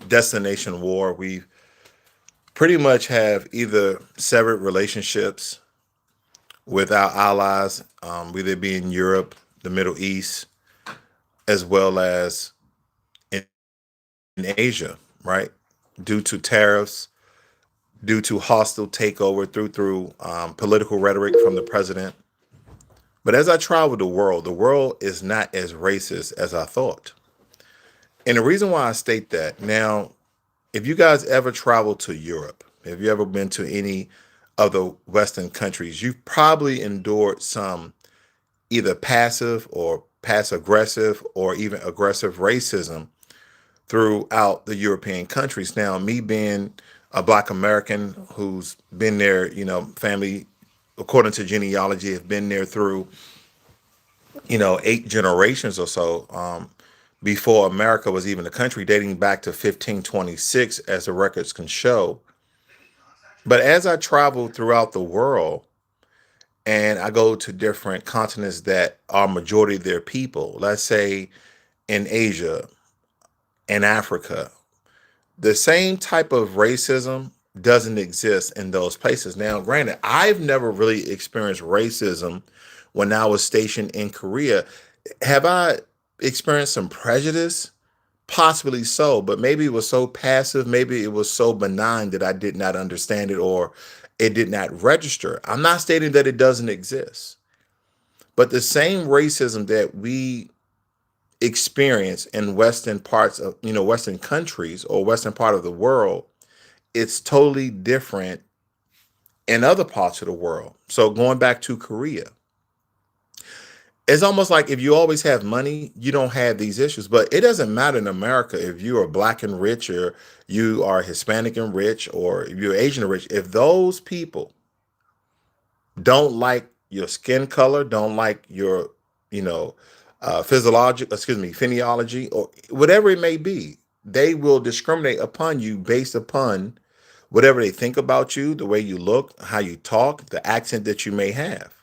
destination war. We pretty much have either severed relationships with our allies, whether it be in Europe, the Middle East, as well as in Asia, right? Due to tariffs, due to hostile takeover through political rhetoric from the president. But as I travel the world is not as racist as I thought. And the reason why I state that now, if you guys ever travel to Europe, if you ever been to any of the Western countries, you've probably endured some either passive or passive aggressive or even aggressive racism throughout the European countries. Now, me being a Black American who's been there, family, according to genealogy, have been there through, 8 generations or so, before America was even a country, dating back to 1526, as the records can show. But as I travel throughout the world and I go to different continents that are majority of their people, let's say in Asia, in Africa, the same type of racism doesn't exist in those places. Now, granted, I've never really experienced racism when I was stationed in Korea. Have I experienced some prejudice? Possibly so, but maybe it was so passive, maybe it was so benign that I did not understand it or it did not register. I'm not stating that it doesn't exist, but the same racism that we experience in Western parts of, Western countries or Western part of the world, it's totally different in other parts of the world. So going back to Korea, it's almost like if you always have money, you don't have these issues. But it doesn't matter in America if you are Black and rich or you are Hispanic and rich or if you're Asian and rich. If those people don't like your skin color, don't like your, you know, physiology, or whatever it may be, they will discriminate upon you based upon whatever they think about you, the way you look, how you talk, the accent that you may have.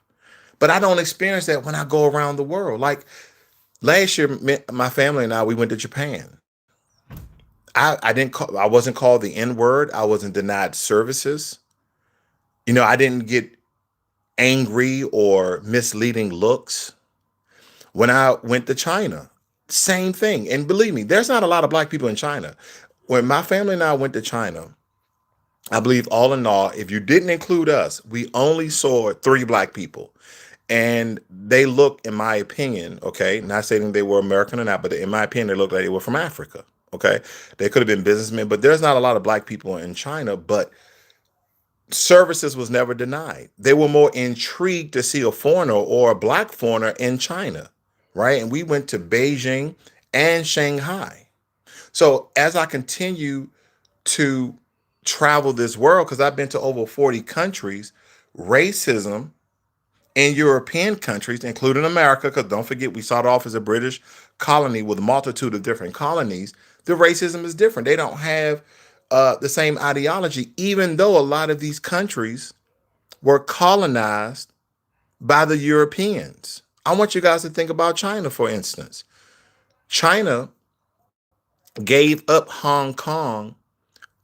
But I don't experience that when I go around the world. Like last year, my family and I, we went to Japan. I wasn't called the N word. I wasn't denied services. I didn't get angry or misleading looks. When I went to China, same thing. And believe me, there's not a lot of Black people in China. When my family and I went to China, I believe all in all, if you didn't include us, we only saw 3 Black people. And they look, in my opinion, okay, not saying they were American or not, but in my opinion, they looked like they were from Africa. Okay. They could have been businessmen, but there's not a lot of Black people in China, but services was never denied. They were more intrigued to see a foreigner or a Black foreigner in China, right? And we went to Beijing and Shanghai. So as I continue to travel this world, because I've been to over 40 countries, racism in European countries, including America, because don't forget, we started off as a British colony with a multitude of different colonies. The racism is different. They don't have the same ideology, even though a lot of these countries were colonized by the Europeans. I want you guys to think about China, for instance. China gave up Hong Kong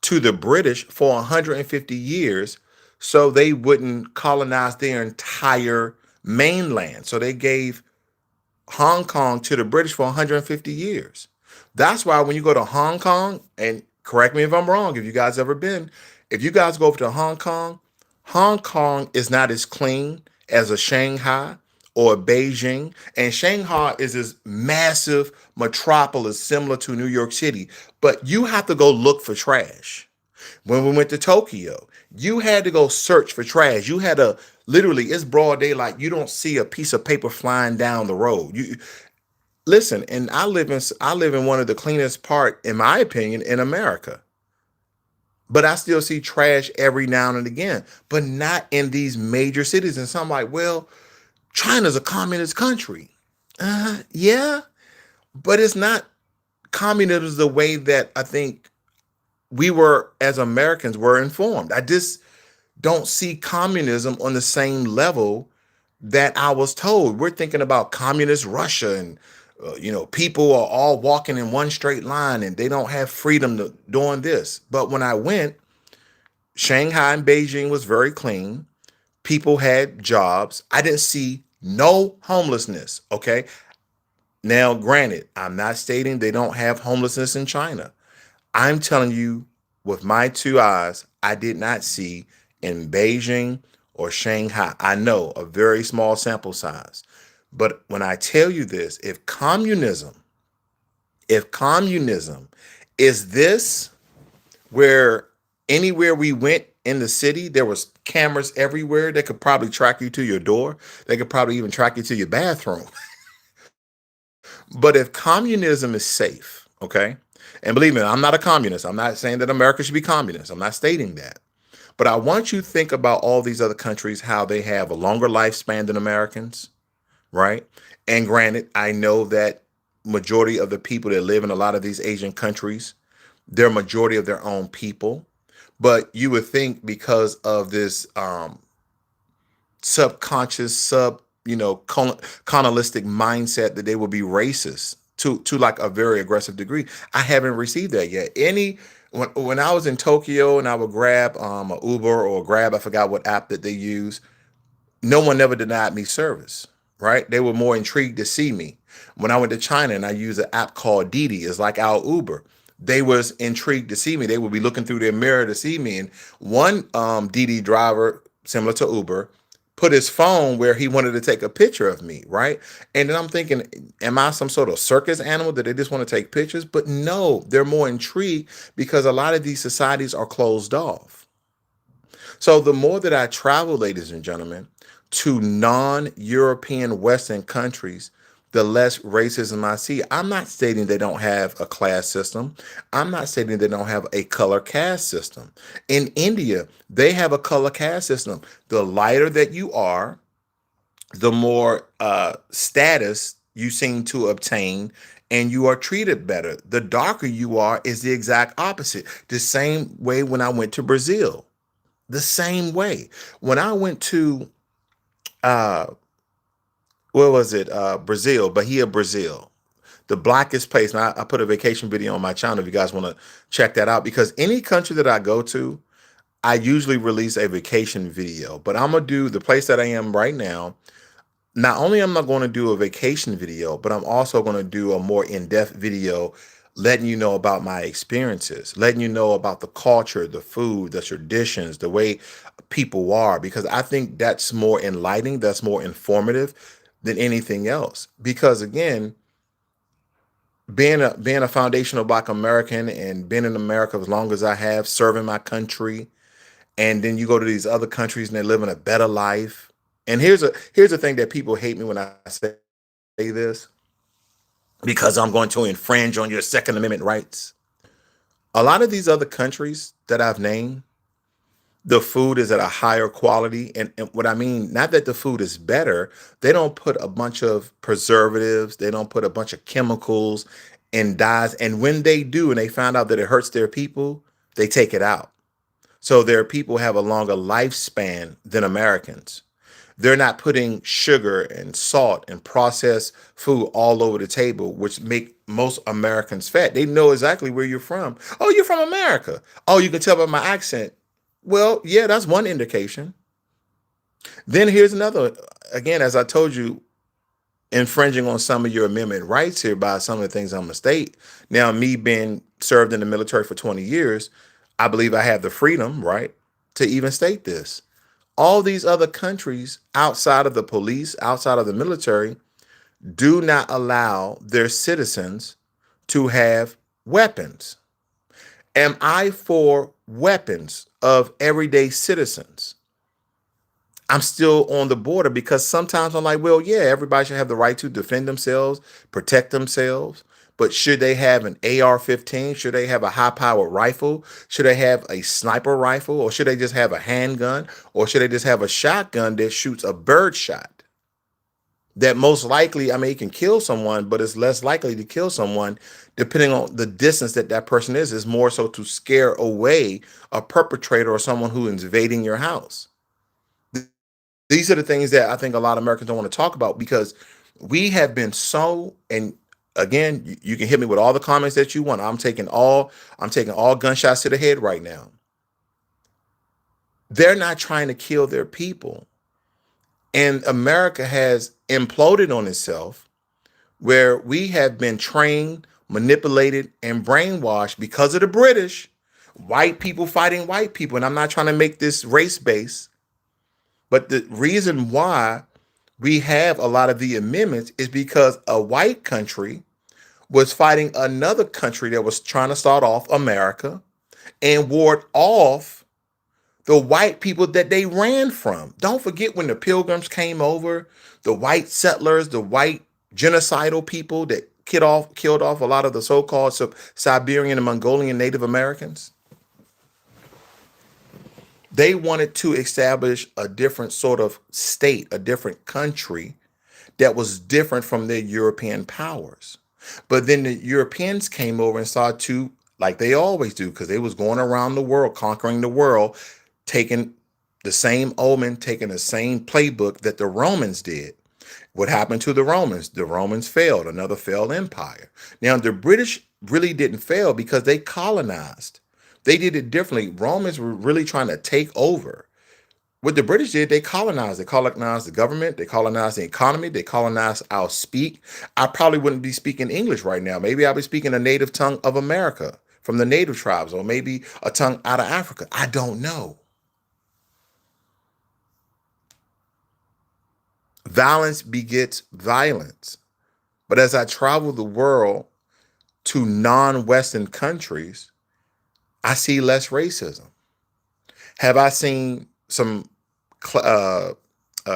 to the British for 150 years so they wouldn't colonize their entire mainland. So they gave Hong Kong to the British for 150 years. That's why when you go to Hong Kong, and correct me if I'm wrong, if you guys ever been, if you guys go over to Hong Kong is not as clean as a Shanghai or a Beijing. And Shanghai is this massive metropolis similar to New York City, but you have to go look for trash. When we went to Tokyo, you had to go search for trash. You had to literally, it's broad daylight. You don't see a piece of paper flying down the road. You listen, and I live in one of the cleanest part, in my opinion, in America. But I still see trash every now and again, but not in these major cities. And so I'm like, well, China's a communist country. Yeah, but it's not communism the way that I think we were as Americans were informed. I just don't see communism on the same level that I was told. We're thinking about communist Russia and People are all walking in one straight line and they don't have freedom to doing this. But when I went, Shanghai and Beijing was very clean. People had jobs. I didn't see no homelessness. Okay. Now, granted, I'm not stating they don't have homelessness in China. I'm telling you, with my two eyes, I did not see in Beijing or Shanghai. I know a very small sample size. But when I tell you this, if communism is this, where anywhere we went in the city, there was cameras everywhere that could probably track you to your door. They could probably even track you to your bathroom. But if communism is safe, okay, and believe me, I'm not a communist. I'm not saying that America should be communist. I'm not stating that. But I want you to think about all these other countries, how they have a longer lifespan than Americans, right? And granted, I know that majority of the people that live in a lot of these Asian countries, they're majority of their own people. But you would think because of this subconscious colonialistic mindset that they will be racist to like a very aggressive degree. I haven't received that yet. When I was in Tokyo and I would grab a Uber or grab, I forgot what app that they use, no one never denied me service, right? They were more intrigued to see me. When I went to China and I used an app called Didi, it's like our Uber. They was intrigued to see me. They would be looking through their mirror to see me. And one Didi driver, similar to Uber, put his phone where he wanted to take a picture of me, right? And then I'm thinking, am I some sort of circus animal that they just want to take pictures? But no, they're more intrigued because a lot of these societies are closed off. So the more that I travel, ladies and gentlemen, to non-European Western countries, the less racism I see. I'm not stating they don't have a class system. I'm not stating they don't have a color caste system. In India, they have a color caste system. The lighter that you are, the more status you seem to obtain, and you are treated better. The darker you are is the exact opposite. The same way when I went to Brazil. The same way. When I went to uh where was it? Brazil, Bahia, Brazil. The blackest place. And I put a vacation video on my channel if you guys want to check that out. Because any country that I go to, I usually release a vacation video. But I'm gonna do the place that I am right now. Not only am I going to do a vacation video, but I'm also going to do a more in-depth video letting you know about my experiences, letting you know about the culture, the food, the traditions, the way people are, because I think that's more enlightening, that's more informative than anything else. Because again, being a foundational Black American and being in America as long as I have, serving my country, and then you go to these other countries and they're living a better life. And here's the thing that people hate me when I say this, because I'm going to infringe on your Second Amendment rights. A lot of these other countries that I've named, the food is at a higher quality. And what I mean, not that the food is better, they don't put a bunch of preservatives, they don't put a bunch of chemicals and dyes. And when they do, and they find out that it hurts their people, they take it out. So their people have a longer lifespan than Americans. They're not putting sugar and salt and processed food all over the table, which make most Americans fat. They know exactly where you're from. Oh, you're from America. Oh, you can tell by my accent. Well, yeah, that's one indication. Then here's another. Again, as I told you, infringing on some of your amendment rights here by some of the things I'm gonna state. Now, me being served in the military for 20 years, I believe I have the freedom, right, to even state this. All these other countries outside of the police, outside of the military, do not allow their citizens to have weapons. Am I for weapons of everyday citizens? I'm still on the border because sometimes I'm like, well, yeah, everybody should have the right to defend themselves, protect themselves. But should they have an AR-15? Should they have a high-powered rifle? Should they have a sniper rifle? Or should they just have a handgun? Or should they just have a shotgun that shoots a bird shot? That most likely, I mean, it can kill someone, but it's less likely to kill someone depending on the distance that that person is more so to scare away a perpetrator or someone who is invading your house. These are the things that I think a lot of Americans don't want to talk about because we have been so, and Again, you can hit me with all the comments that you want. I'm taking all gunshots to the head right now. They're not trying to kill their people. And America has imploded on itself, where we have been trained, manipulated, and brainwashed because of the British, white people fighting white people. And I'm not trying to make this race based, but the reason why we have a lot of the amendments is because a white country was fighting another country that was trying to start off America and ward off the white people that they ran from. Don't forget when the pilgrims came over, the white settlers, the white genocidal people that killed off a lot of the so-called Siberian and Mongolian Native Americans. They wanted to establish a different sort of state, a different country that was different from their European powers. But then the Europeans came over and started to, like they always do, because they was going around the world, conquering the world, taking the same omen, taking the same playbook that the Romans did. What happened to the Romans? The Romans failed, another failed empire. Now, the British really didn't fail because they colonized. They did it differently. Romans were really trying to take over. What the British did, they colonized. They colonized the government. They colonized the economy. They colonized our speak. I probably wouldn't be speaking English right now. Maybe I'll be speaking a native tongue of America from the native tribes, or maybe a tongue out of Africa. I don't know. Violence begets violence. But as I travel the world to non-Western countries, I see less racism. Have I seen some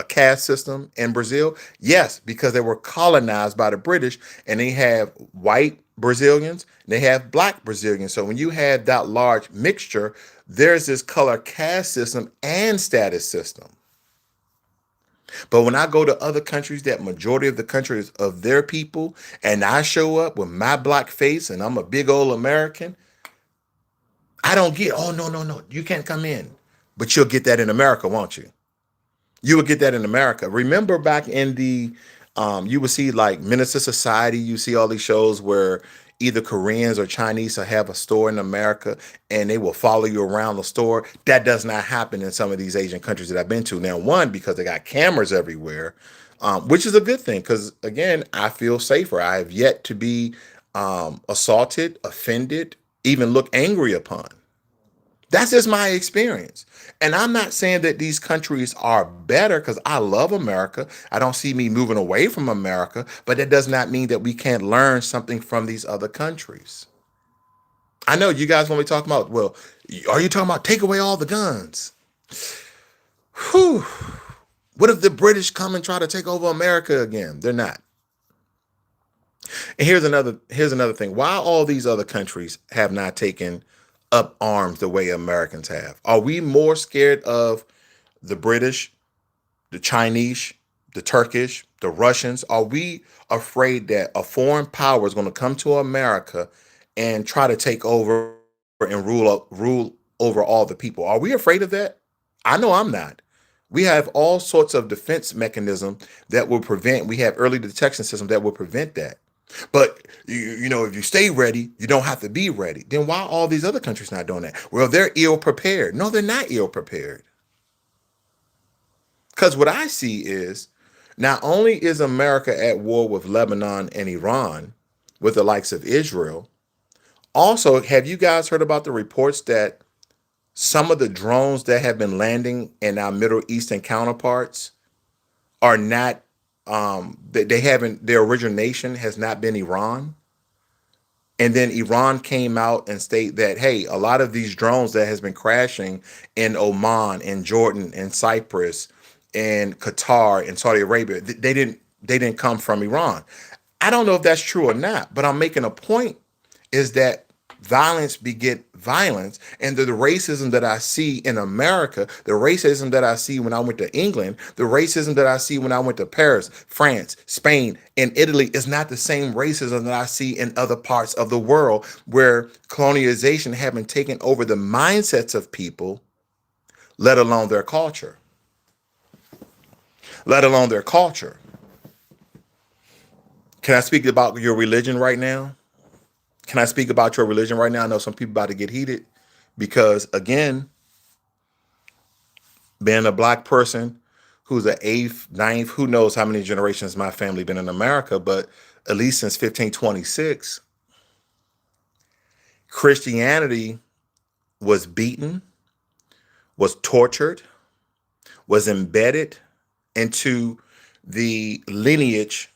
caste system in Brazil? Yes, because they were colonized by the British, and they have white Brazilians and they have black Brazilians. So when you have that large mixture, there's this color caste system and status system. But when I go to other countries, that majority of the countries of their people, and I show up with my black face and I'm a big old American, I don't get, oh, no, no, no, you can't come in. But you'll get that in America, won't you? You will get that in America. Remember back in you would see like Minister Society, you see all these shows where either Koreans or Chinese will have a store in America and they will follow you around the store. That does not happen in some of these Asian countries that I've been to. Now, one, because they got cameras everywhere, which is a good thing because, again, I feel safer. I have yet to be assaulted, offended, even look angry upon. That's just my experience. And I'm not saying that these countries are better because I love America. I don't see me moving away from America, but that does not mean that we can't learn something from these other countries. I know you guys want me talking about, well, are you talking about take away all the guns? Whew. What if the British come and try to take over America again? They're not. And here's another thing. Why all these other countries have not taken up arms the way Americans have? Are we more scared of the British, the Chinese, the Turkish, the Russians? Are we afraid that a foreign power is going to come to America and try to take over and rule over all the people? Are we afraid of that? I know I'm not. We have all sorts of defense mechanism that will prevent. We have early detection system that will prevent that. But if you stay ready, you don't have to be ready. Then why are all these other countries not doing that? Well, they're ill prepared. No, they're not ill prepared. Because what I see is not only is America at war with Lebanon and Iran, with the likes of Israel, also, have you guys heard about the reports that some of the drones that have been landing in our Middle Eastern counterparts are not, they haven't, their origination has not been Iran? And then Iran came out and state that, hey, a lot of these drones that has been crashing in Oman and Jordan and Cyprus and Qatar and Saudi Arabia, they didn't come from Iran. I don't know if that's true or not, but I'm making a point is that violence beget violence, and the racism that I see in America, the racism that I see when I went to England, the racism that I see when I went to Paris, France, Spain, and Italy is not the same racism that I see in other parts of the world where colonization haven't taken over the mindsets of people, let alone their culture. Let alone their culture. Can I speak about your religion right now? Can I speak about your religion right now? I know some people about to get heated because, again, being a black person who's an eighth, ninth, who knows how many generations my family been in America, but at least since 1526, Christianity was beaten, was tortured, was embedded into the lineage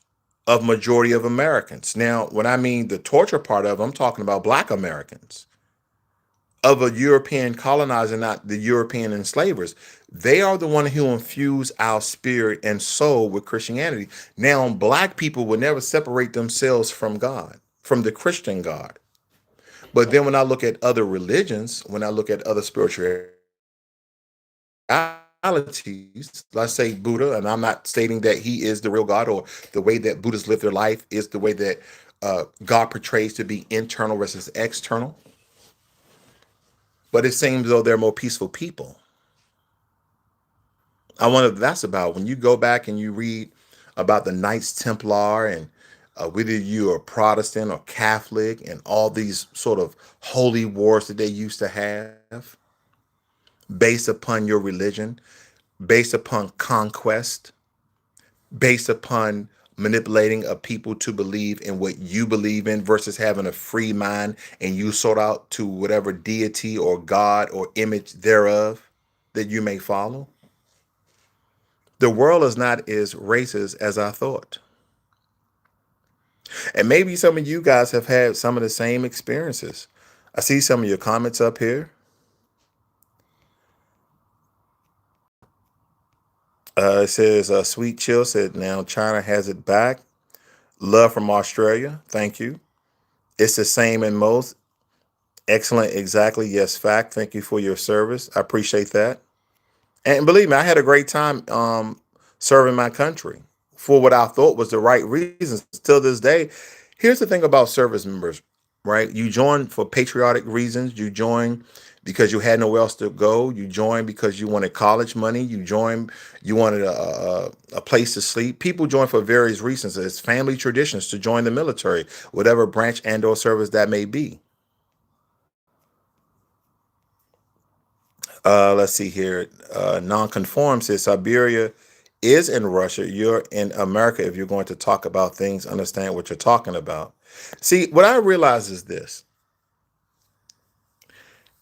of majority of Americans. Now, when I mean the torture part of it, I'm talking about black Americans of a European colonizer, not the European enslavers. They are the one who infuse our spirit and soul with Christianity. Now, black people will never separate themselves from God, from the Christian God. But then when I look at other religions, when I look at other spiritualities, let's say Buddha, and I'm not stating that he is the real God or the way that Buddhists live their life is the way that God portrays to be internal versus external. But it seems though they're more peaceful people. I wonder if that's about when you go back and you read about the Knights Templar and whether you are Protestant or Catholic and all these sort of holy wars that they used to have based upon your religion, based upon conquest, based upon manipulating a people to believe in what you believe in versus having a free mind and you sort out to whatever deity or God or image thereof that you may follow. The world is not as racist as I thought. And maybe some of you guys have had some of the same experiences. I see some of your comments up here. It says, Sweet Chill said, now China has it back. Love from Australia. Thank you. It's the same in most. Excellent. Exactly. Yes, fact. Thank you for your service. I appreciate that. And believe me, I had a great time serving my country for what I thought was the right reasons. Till this day, here's the thing about service members, right? You join for patriotic reasons. You join because you had nowhere else to go. You join because you wanted college money. You wanted a place to sleep. People join for various reasons. It's family traditions to join the military, whatever branch and or service that may be. Let's see here. Nonconform says Siberia is in Russia. You're in America if you're going to talk about things, understand what you're talking about. See, what I realize is this.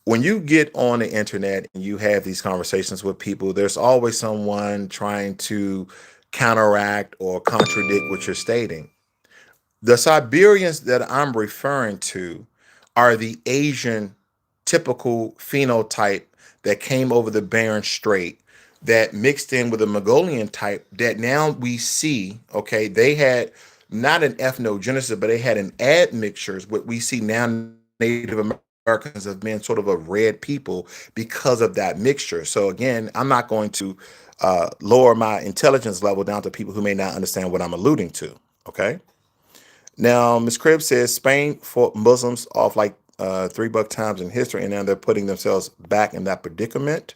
When you get on the internet and you have these conversations with people, there's always someone trying to counteract or contradict what you're stating. The Siberians that I'm referring to are the Asian typical phenotype that came over the Bering Strait that mixed in with the Mongolian type that now we see, okay, they had not an ethnogenesis, but they had an admixtures, what we see now Native Americans have been sort of a red people because of that mixture. So again, I'm not going to lower my intelligence level down to people who may not understand what I'm alluding to, okay? Now, Ms. Cribb says Spain fought Muslims off like $3 times in history, and now they're putting themselves back in that predicament.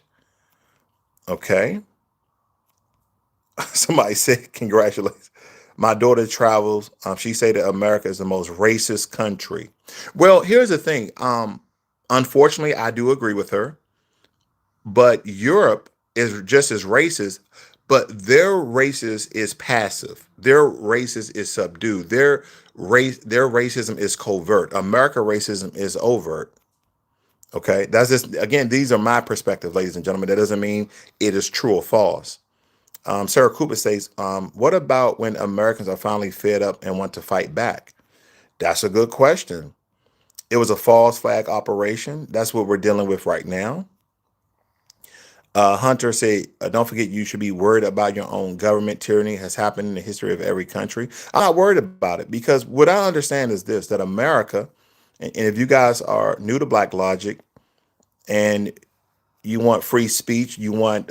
Okay. Somebody said, congratulations. My daughter travels. She said that America is the most racist country. Well, here's the thing. Unfortunately, I do agree with her, but Europe is just as racist, but their racist is passive. Their racist is subdued. Their racism is covert. America racism is overt. Okay. That's just again, these are my perspective, ladies and gentlemen. That doesn't mean it is true or false. Sarah Cooper says, what about when Americans are finally fed up and want to fight back? That's a good question. It was a false flag operation. That's what we're dealing with right now. Hunter said, don't forget you should be worried about your own government. Tyranny has happened in the history of every country. I'm not worried about it because what I understand is this, that America, and if you guys are new to Blacklogic and you want free speech, you want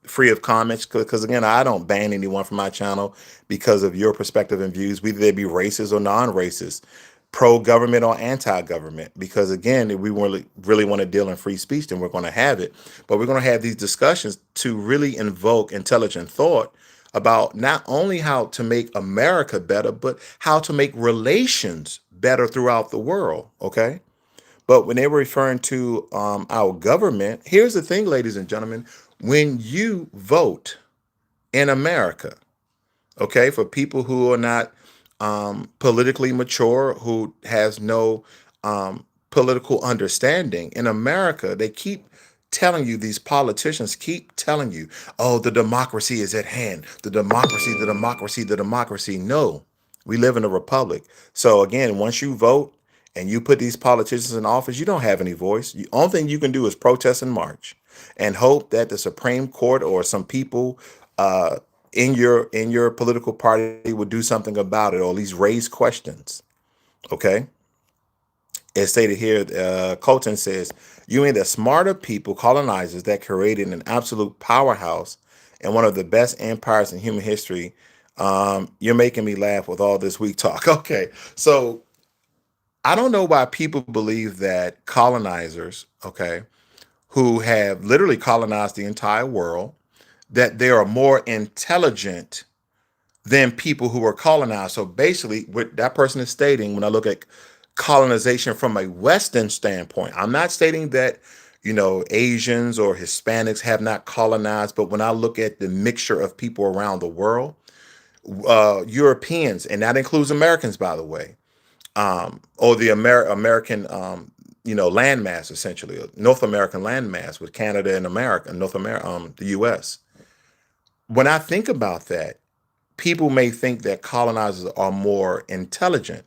free of comments, because again, I don't ban anyone from my channel because of your perspective and views, whether they be racist or non-racist, pro-government or anti-government. Because again, if we really want to deal in free speech, then we're going to have it. But we're going to have these discussions to really invoke intelligent thought about not only how to make America better, but how to make relations better throughout the world. Okay. But when they were referring to our government, here's the thing, ladies and gentlemen, when you vote in America, okay, for people who are not politically mature, who has no political understanding in America, they keep telling you, these politicians keep telling you, oh, the democracy is at hand, the democracy, the democracy, the democracy. No, we live in a republic. So again, once you vote and you put these politicians in office, you don't have any voice. The only thing you can do is protest and march and hope that the Supreme Court or some people uh, in your political party would do something about it, or at least raise questions. Okay. It's stated here, Colton says, you mean the smarter people, colonizers, that created an absolute powerhouse and one of the best empires in human history. You're making me laugh with all this weak talk. Okay. So I don't know why people believe that colonizers, okay, who have literally colonized the entire world, that they are more intelligent than people who were colonized. So basically, what that person is stating, when I look at colonization from a Western standpoint, I'm not stating that, Asians or Hispanics have not colonized, but when I look at the mixture of people around the world, Europeans, and that includes Americans, by the way, or the American, landmass, essentially, North American landmass with Canada and America, North America, the U.S. When I think about that, people may think that colonizers are more intelligent.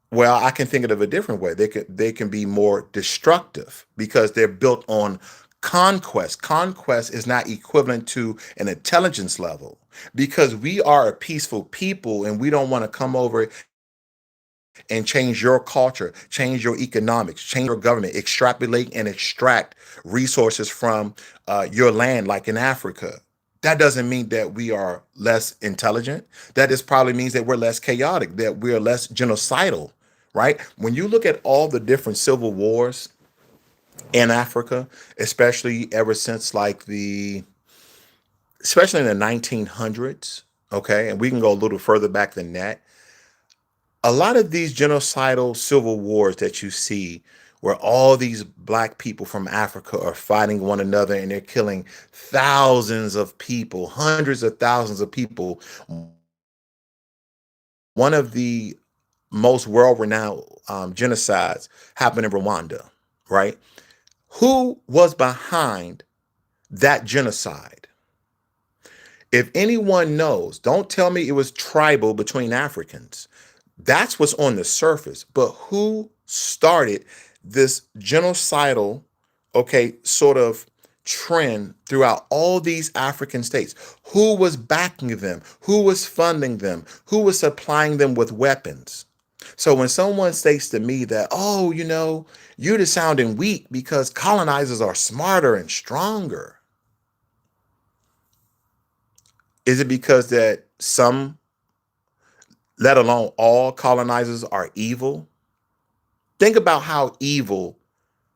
Well, I can think of it a different way. They can be more destructive because they're built on conquest. Conquest is not equivalent to an intelligence level because we are a peaceful people and we don't want to come over and change your culture, change your economics, change your government, extrapolate and extract resources from your land, like in Africa. That doesn't mean that we are less intelligent. That just probably means that we're less chaotic, that we're less genocidal, right? When you look at all the different civil wars in Africa, especially ever since especially in the 1900s, okay, and we can go a little further back than that, a lot of these genocidal civil wars that you see where all these black people from Africa are fighting one another and they're killing thousands of people, hundreds of thousands of people. One of the most world-renowned genocides happened in Rwanda, right? Who was behind that genocide? If anyone knows, don't tell me it was tribal between Africans. That's what's on the surface. But who started this genocidal, okay, sort of trend throughout all these African states? Who was backing them? Who was funding them? Who was supplying them with weapons? So when someone states to me that, oh, you're just sounding weak because colonizers are smarter and stronger, is it because that some, let alone all, colonizers are evil? Think about how evil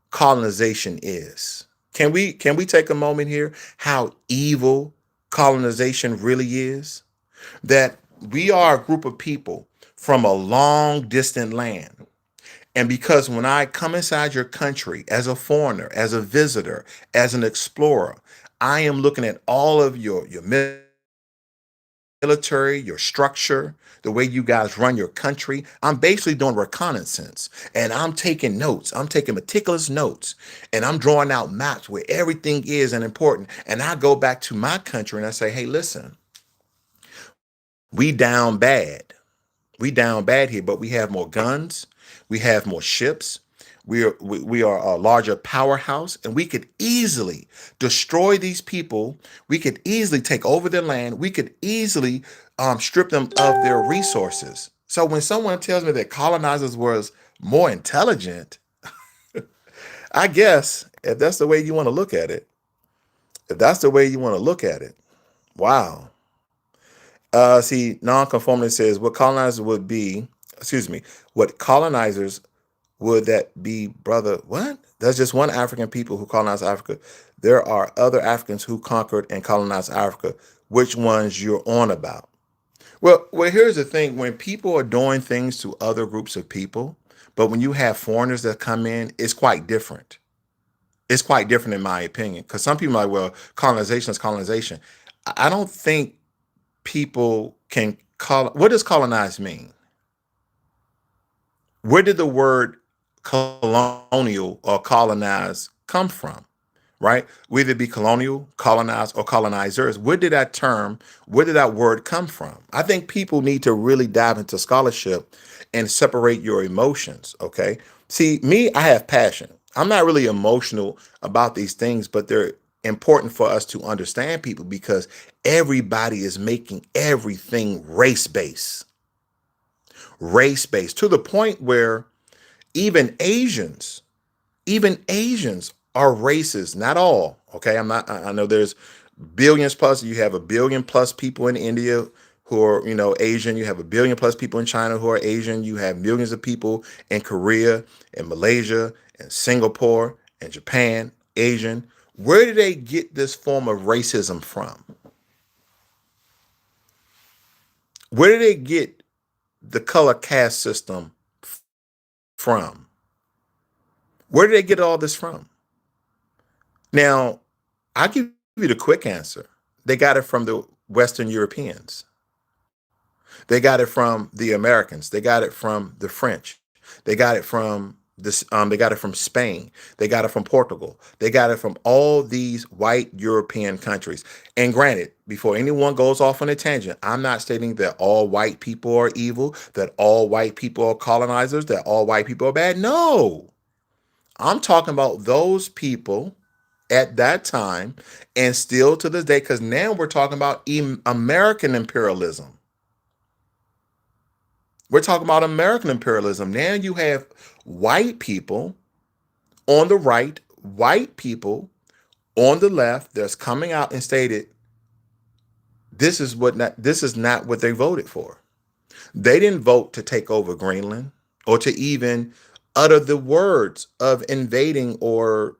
colonization is. Can we take a moment here how evil colonization really is? That we are a group of people from a long distant land. And because when I come inside your country as a foreigner, as a visitor, as an explorer, I am looking at all of your military, your structure, the way you guys run your country. I'm basically doing reconnaissance and I'm taking notes. I'm taking meticulous notes and I'm drawing out maps where everything is and important. And I go back to my country and I say, hey, listen, we down bad. We down bad here, but we have more guns, we have more ships, we are a larger powerhouse, and we could easily destroy these people. We could easily take over their land. We could easily strip them of their resources. So when someone tells me that colonizers was more intelligent, I guess if that's the way you want to look at it, if that's the way you want to look at it, wow. See, nonconformity says what colonizers would be, excuse me, what colonizers would that be, brother? What? That's just one African people who colonized Africa. There are other Africans who conquered and colonized Africa. which ones you're on about. Well, here's the thing: when people are doing things to other groups of people, but when you have foreigners that come in, it's quite different. It's quite different, in my opinion, because some people are like, well, colonization is colonization. I don't think people can call. What does colonize mean? Where did the word colonial or colonize come from? Right? Whether it be colonial, colonized, or colonizers. Where did that word come from? I think people need to really dive into scholarship and separate your emotions. Okay. See, me, I have passion. I'm not really emotional about these things, but they're important for us to understand people because everybody is making everything race based to the point where even Asians even Asians are racist. Not all. Okay. I know there's billions plus. You have a billion plus people in India who are, Asian. You have a billion plus people in China who are Asian. You have millions of people in Korea and Malaysia and Singapore and Japan, Asian. Where do they get this form of racism from? Where do they get the color caste system from? Where do they get all this from? Now, I'll give you the quick answer. They got it from the Western Europeans. They got it from the Americans. They got it from the French. They got it from this. They got it from Spain. They got it from Portugal. They got it from all these white European countries. And granted, before anyone goes off on a tangent, I'm not stating that all white people are evil, that all white people are colonizers, that all white people are bad. No, I'm talking about those people at that time and still to this day, because now we're talking about American imperialism. We're talking about American imperialism. Now you have white people on the right, white people on the left that's coming out and stated this is not what they voted for. They didn't vote to take over Greenland or to even utter the words of invading or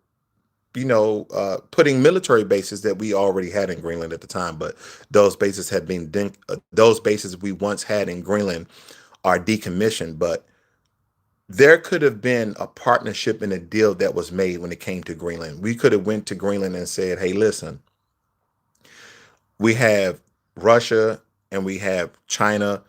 putting military bases that we already had in Greenland at the time, but those bases we once had in Greenland are decommissioned. But there could have been a partnership and a deal that was made when it came to Greenland. We could have went to Greenland and said, "Hey, listen, we have Russia and we have China.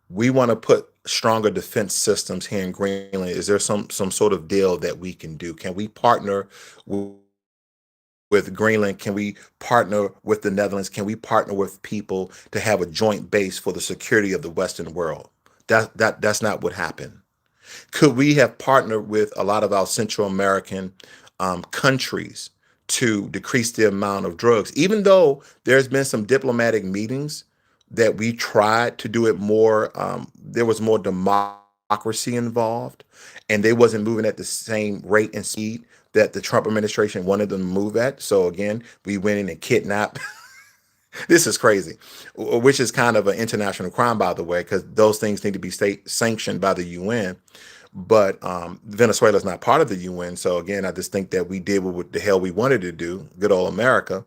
We want to put stronger defense systems here in Greenland. Is there some sort of deal that we can do? Can we partner with Greenland? Can we partner with the Netherlands? Can we partner with people to have a joint base for the security of the Western world?" That's not what happened. Could we have partnered with a lot of our Central American countries to decrease the amount of drugs? Even though there's been some diplomatic meetings that we tried to do it more, there was more democracy involved, and they wasn't moving at the same rate and speed that the Trump administration wanted them to move at. So again, we went in and kidnapped. This is crazy, which is kind of an international crime, by the way, because those things need to be state sanctioned by the UN. But Venezuela is not part of the UN. So again, I just think that we did what the hell we wanted to do, good old America.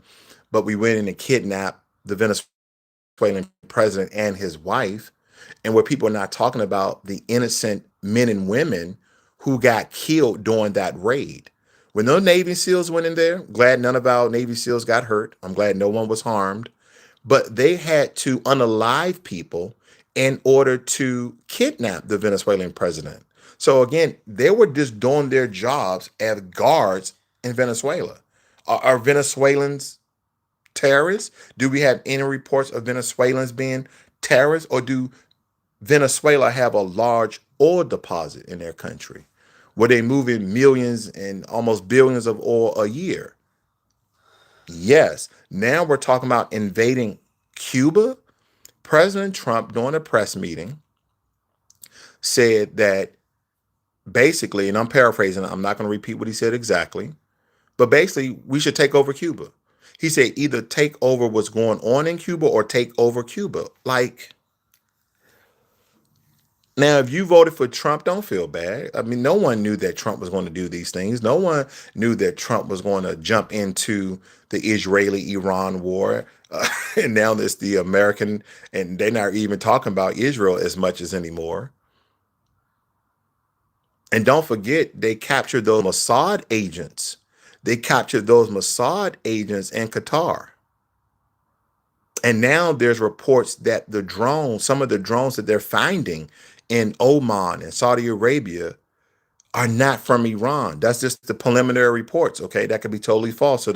But we went in and kidnapped the Venezuelan president and his wife. And what people are not talking about, the innocent men and women who got killed during that raid. When those Navy SEALs went in there, glad none of our Navy SEALs got hurt. I'm glad no one was harmed. But they had to unalive people in order to kidnap the Venezuelan president. So again, they were just doing their jobs as guards in Venezuela. Are Venezuelans terrorists? Do we have any reports of Venezuelans being terrorists, or do Venezuela have a large oil deposit in their country where they move in millions and almost billions of oil a year? Yes. Now we're talking about invading Cuba. President Trump, during a press meeting, said that basically, and I'm paraphrasing, I'm not going to repeat what he said exactly, but basically, we should take over Cuba. He said either take over what's going on in Cuba or take over Cuba. Like, Now, if you voted for Trump, don't feel bad. I mean, no one knew that Trump was going to do these things. No one knew that Trump was going to jump into the Israeli-Iran war. And now it's the American, and they're not even talking about Israel as much as anymore. And don't forget, they captured those Mossad agents. They captured those Mossad agents in Qatar. And now there's reports that the drones, some of the drones that they're finding in Oman and Saudi Arabia are not from Iran. That's just the preliminary reports. Okay, that could be totally false. So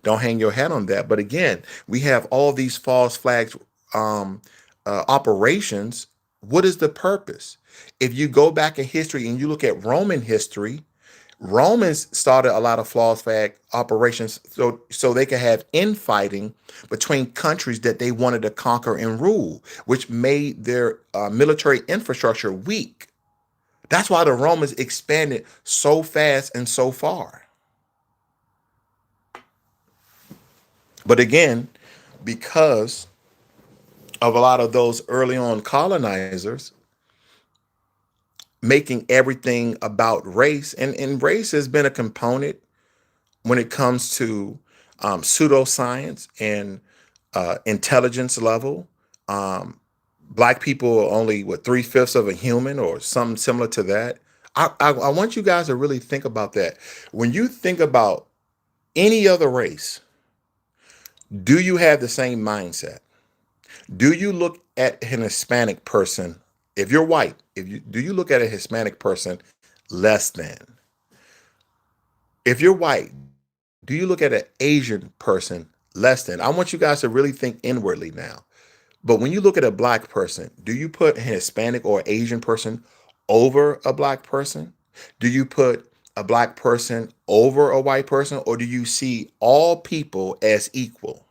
don't hang your head on that. But again, we have all these false flags um, operations. What is the purpose? If you go back in history and you look at Roman history, Romans started a lot of false flag operations so they could have infighting between countries that they wanted to conquer and rule, which made their military infrastructure weak. That's why the Romans expanded so fast and so far. But again, because of a lot of those early on colonizers making everything about race, and race has been a component when it comes to pseudoscience and intelligence level. Um, Black people are only what 3/5 of a human or something similar to that. I want you guys to really think about that. When you think about any other race, do you have the same mindset? Do you look at an Hispanic person, if you're white, if you do you look at a Hispanic person less than? If you're white, do you look at an Asian person less than? I want you guys to really think inwardly now. But when you look at a Black person, do you put a Hispanic or Asian person over a Black person? Do you put a Black person over a white person, or do you see all people as equal?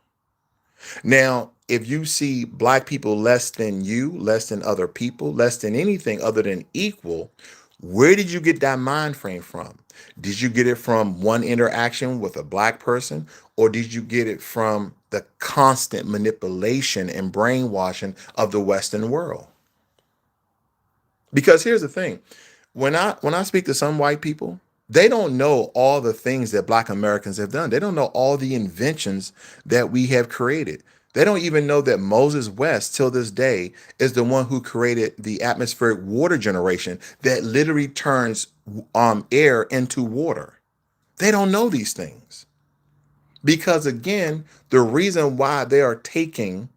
Now, if you see Black people less than you, less than other people, less than anything other than equal, where did you get that mind frame from? Did you get it from one interaction with a Black person, or did you get it from the constant manipulation and brainwashing of the Western world? Because here's the thing, when I speak to some white people, they don't know all the things that Black Americans have done. They don't know all the inventions that we have created. They don't even know that Moses West, till this day, is the one who created the atmospheric water generation that literally turns air into water. They don't know these things because, again, the reason why they are taking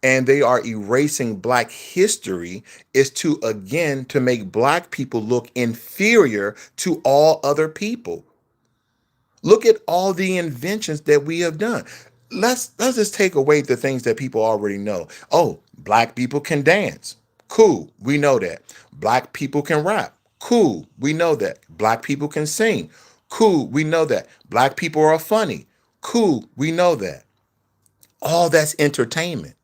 and they are erasing Black history is to, again, to make Black people look inferior to all other people. Look at all the inventions that we have done. Let's just take away the things that people already know. Oh, Black people can dance. Cool, we know that. Black people can rap. Cool, we know that. Black people can sing. Cool, we know that. Black people are funny. Cool, we know that. All that's entertainment.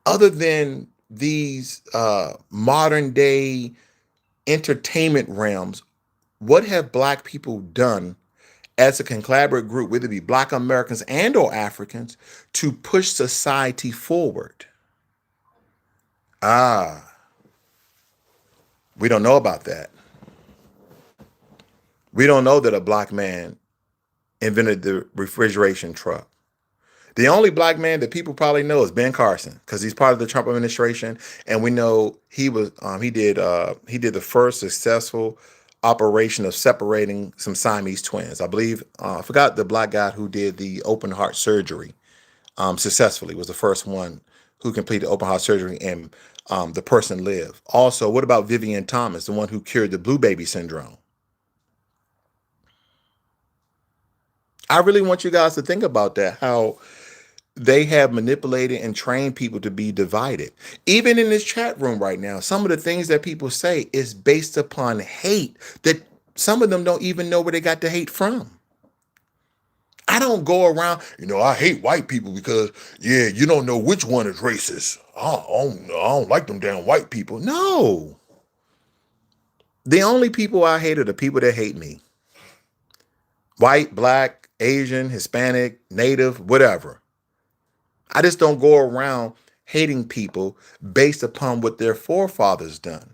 Other than these modern day entertainment realms, what have Black people done as a collaborative group, whether it be Black Americans and or Africans, to push society forward? Ah, we don't know about that. We don't know that a Black man invented the refrigeration truck. The only Black man that people probably know is Ben Carson because he's part of the Trump administration, and we know he did the first successful operation of separating some Siamese twins. I believe I forgot the Black guy who did the open heart surgery successfully, was the first one who completed open heart surgery, and the person lived. Also, what about Vivian Thomas, the one who cured the blue baby syndrome? I really want you guys to think about that. How they have manipulated and trained people to be divided. Even in this chat room right now, some of the things that people say is based upon hate that some of them don't even know where they got the hate from. I don't go around, I hate white people because, yeah, you don't know which one is racist. I don't like them damn white people. No. The only people I hate are the people that hate me. White, Black, Asian, Hispanic, Native, whatever. I just don't go around hating people based upon what their forefathers done.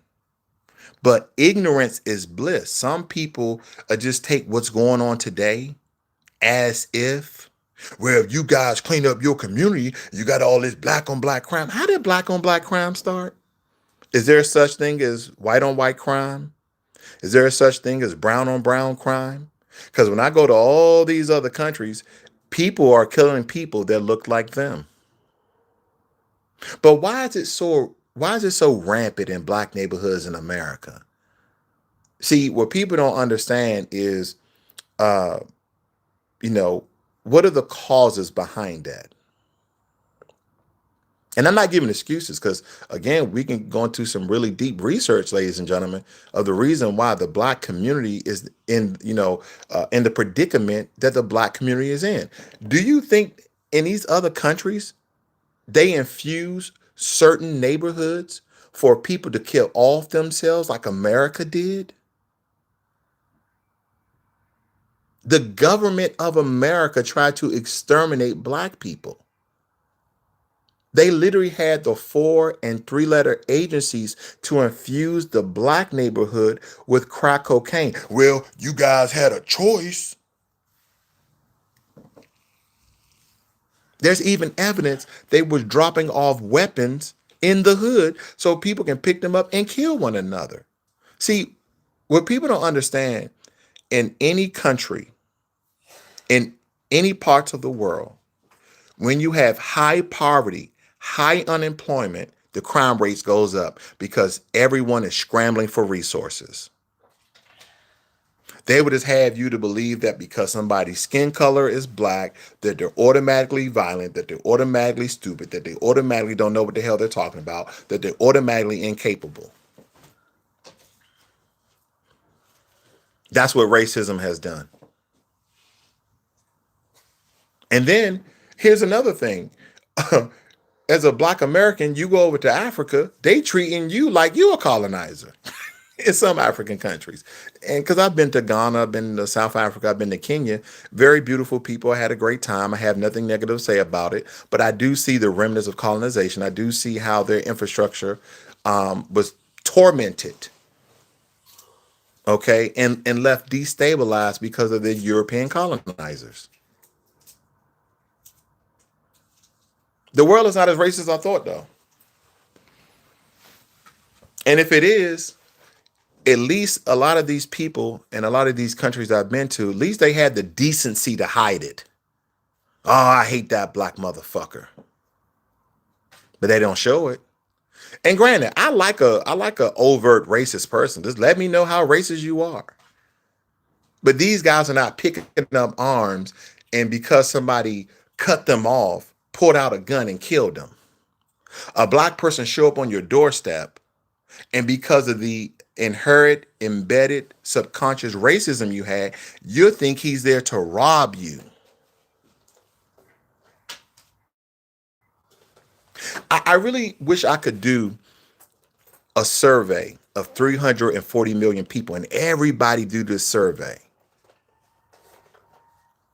But ignorance is bliss. Some people just take what's going on today as if, well, if you guys clean up your community, you got all this black on black crime. How did black on black crime start? Is there such thing as white on white crime? Is there such thing as brown on brown crime? Because when I go to all these other countries, people are killing people that look like them. But why is it so rampant in black neighborhoods in America? See, what people don't understand is uh, you know, what are the causes behind that? And I'm not giving excuses because, again, we can go into some really deep research, ladies and gentlemen, of the reason why the black community is in the predicament that the black community is in. Do you think in these other countries they infuse certain neighborhoods for people to kill off themselves like America did? The government of America tried to exterminate black people. They literally had the 4 and 3 letter agencies to infuse the black neighborhood with crack cocaine. Well, you guys had a choice. There's even evidence they was dropping off weapons in the hood so people can pick them up and kill one another. See, what people don't understand, in any country, in any parts of the world, when you have high poverty, high unemployment, the crime rates goes up because everyone is scrambling for resources. They would just have you to believe that because somebody's skin color is black, that they're automatically violent, that they're automatically stupid, that they automatically don't know what the hell they're talking about, that they're automatically incapable. That's what racism has done. And then here's another thing. As a black American, you go over to Africa, they treating you like you a colonizer in some African countries. And because I've been to Ghana, I've been to South Africa, I've been to Kenya, very beautiful people. I had a great time. I have nothing negative to say about it, but I do see the remnants of colonization. I do see how their infrastructure was tormented, okay, and left destabilized because of the European colonizers. The world is not as racist as I thought, though. And if it is, at least a lot of these people in a lot of these countries I've been to, at least they had the decency to hide it. Oh, I hate that black motherfucker. But they don't show it. And granted, I like a overt racist person. Just let me know how racist you are. But these guys are not picking up arms and because somebody cut them off, pulled out a gun and killed them. A black person show up on your doorstep, and because of the inherent, embedded, subconscious racism you had, you think he's there to rob you. I really wish I could do a survey of 340 million people and everybody do this survey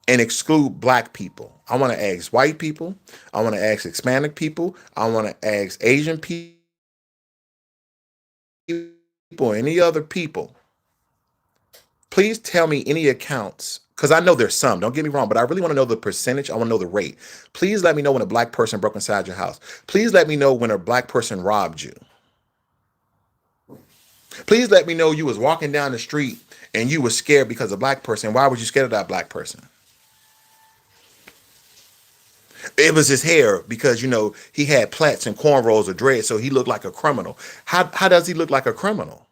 and exclude black people. I want to ask white people. I want to ask Hispanic people. I want to ask Asian people, any other people. Please tell me any accounts, because I know there's some, don't get me wrong, but I really want to know the percentage. I want to know the rate. Please let me know when a black person broke inside your house. Please let me know when a black person robbed you. Please let me know you was walking down the street and you was scared because of a black person. Why was you scared of that black person? It was his hair because, he had plaits and cornrows or dreads, so he looked like a criminal. How does he look like a criminal?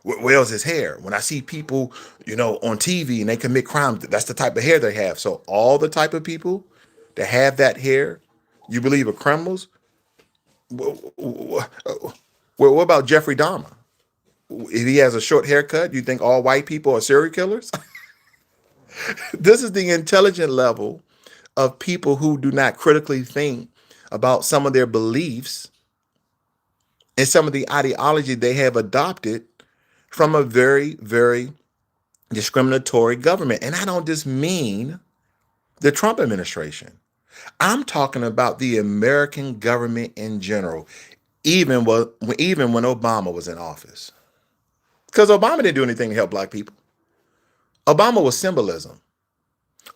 Where's his hair? When I see people, on TV and they commit crimes, that's the type of hair they have. So all the type of people that have that hair, you believe are criminals? Well, what about Jeffrey Dahmer? If he has a short haircut, you think all white people are serial killers? This is the intelligent level of people who do not critically think about some of their beliefs and some of the ideology they have adopted from a very, very discriminatory government. And I don't just mean the Trump administration. I'm talking about the American government in general, even when Obama was in office. Because Obama didn't do anything to help black people. Obama was symbolism.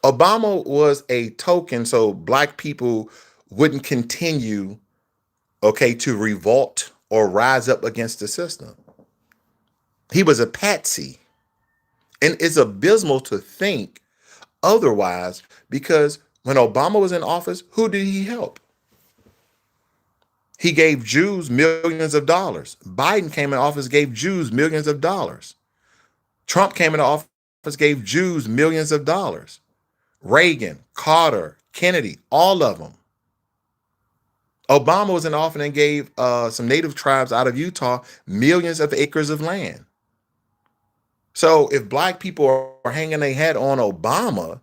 Obama was a token so black people wouldn't continue, okay, to revolt or rise up against the system. He was a patsy. And it's abysmal to think otherwise because when Obama was in office, who did he help? He gave Jews millions of dollars. Biden came in office, gave Jews millions of dollars. Trump came into office, gave Jews millions of dollars. Reagan, Carter, Kennedy, all of them. Obama was in office and gave some native tribes out of Utah millions of acres of land. So if black people are hanging their hat on Obama,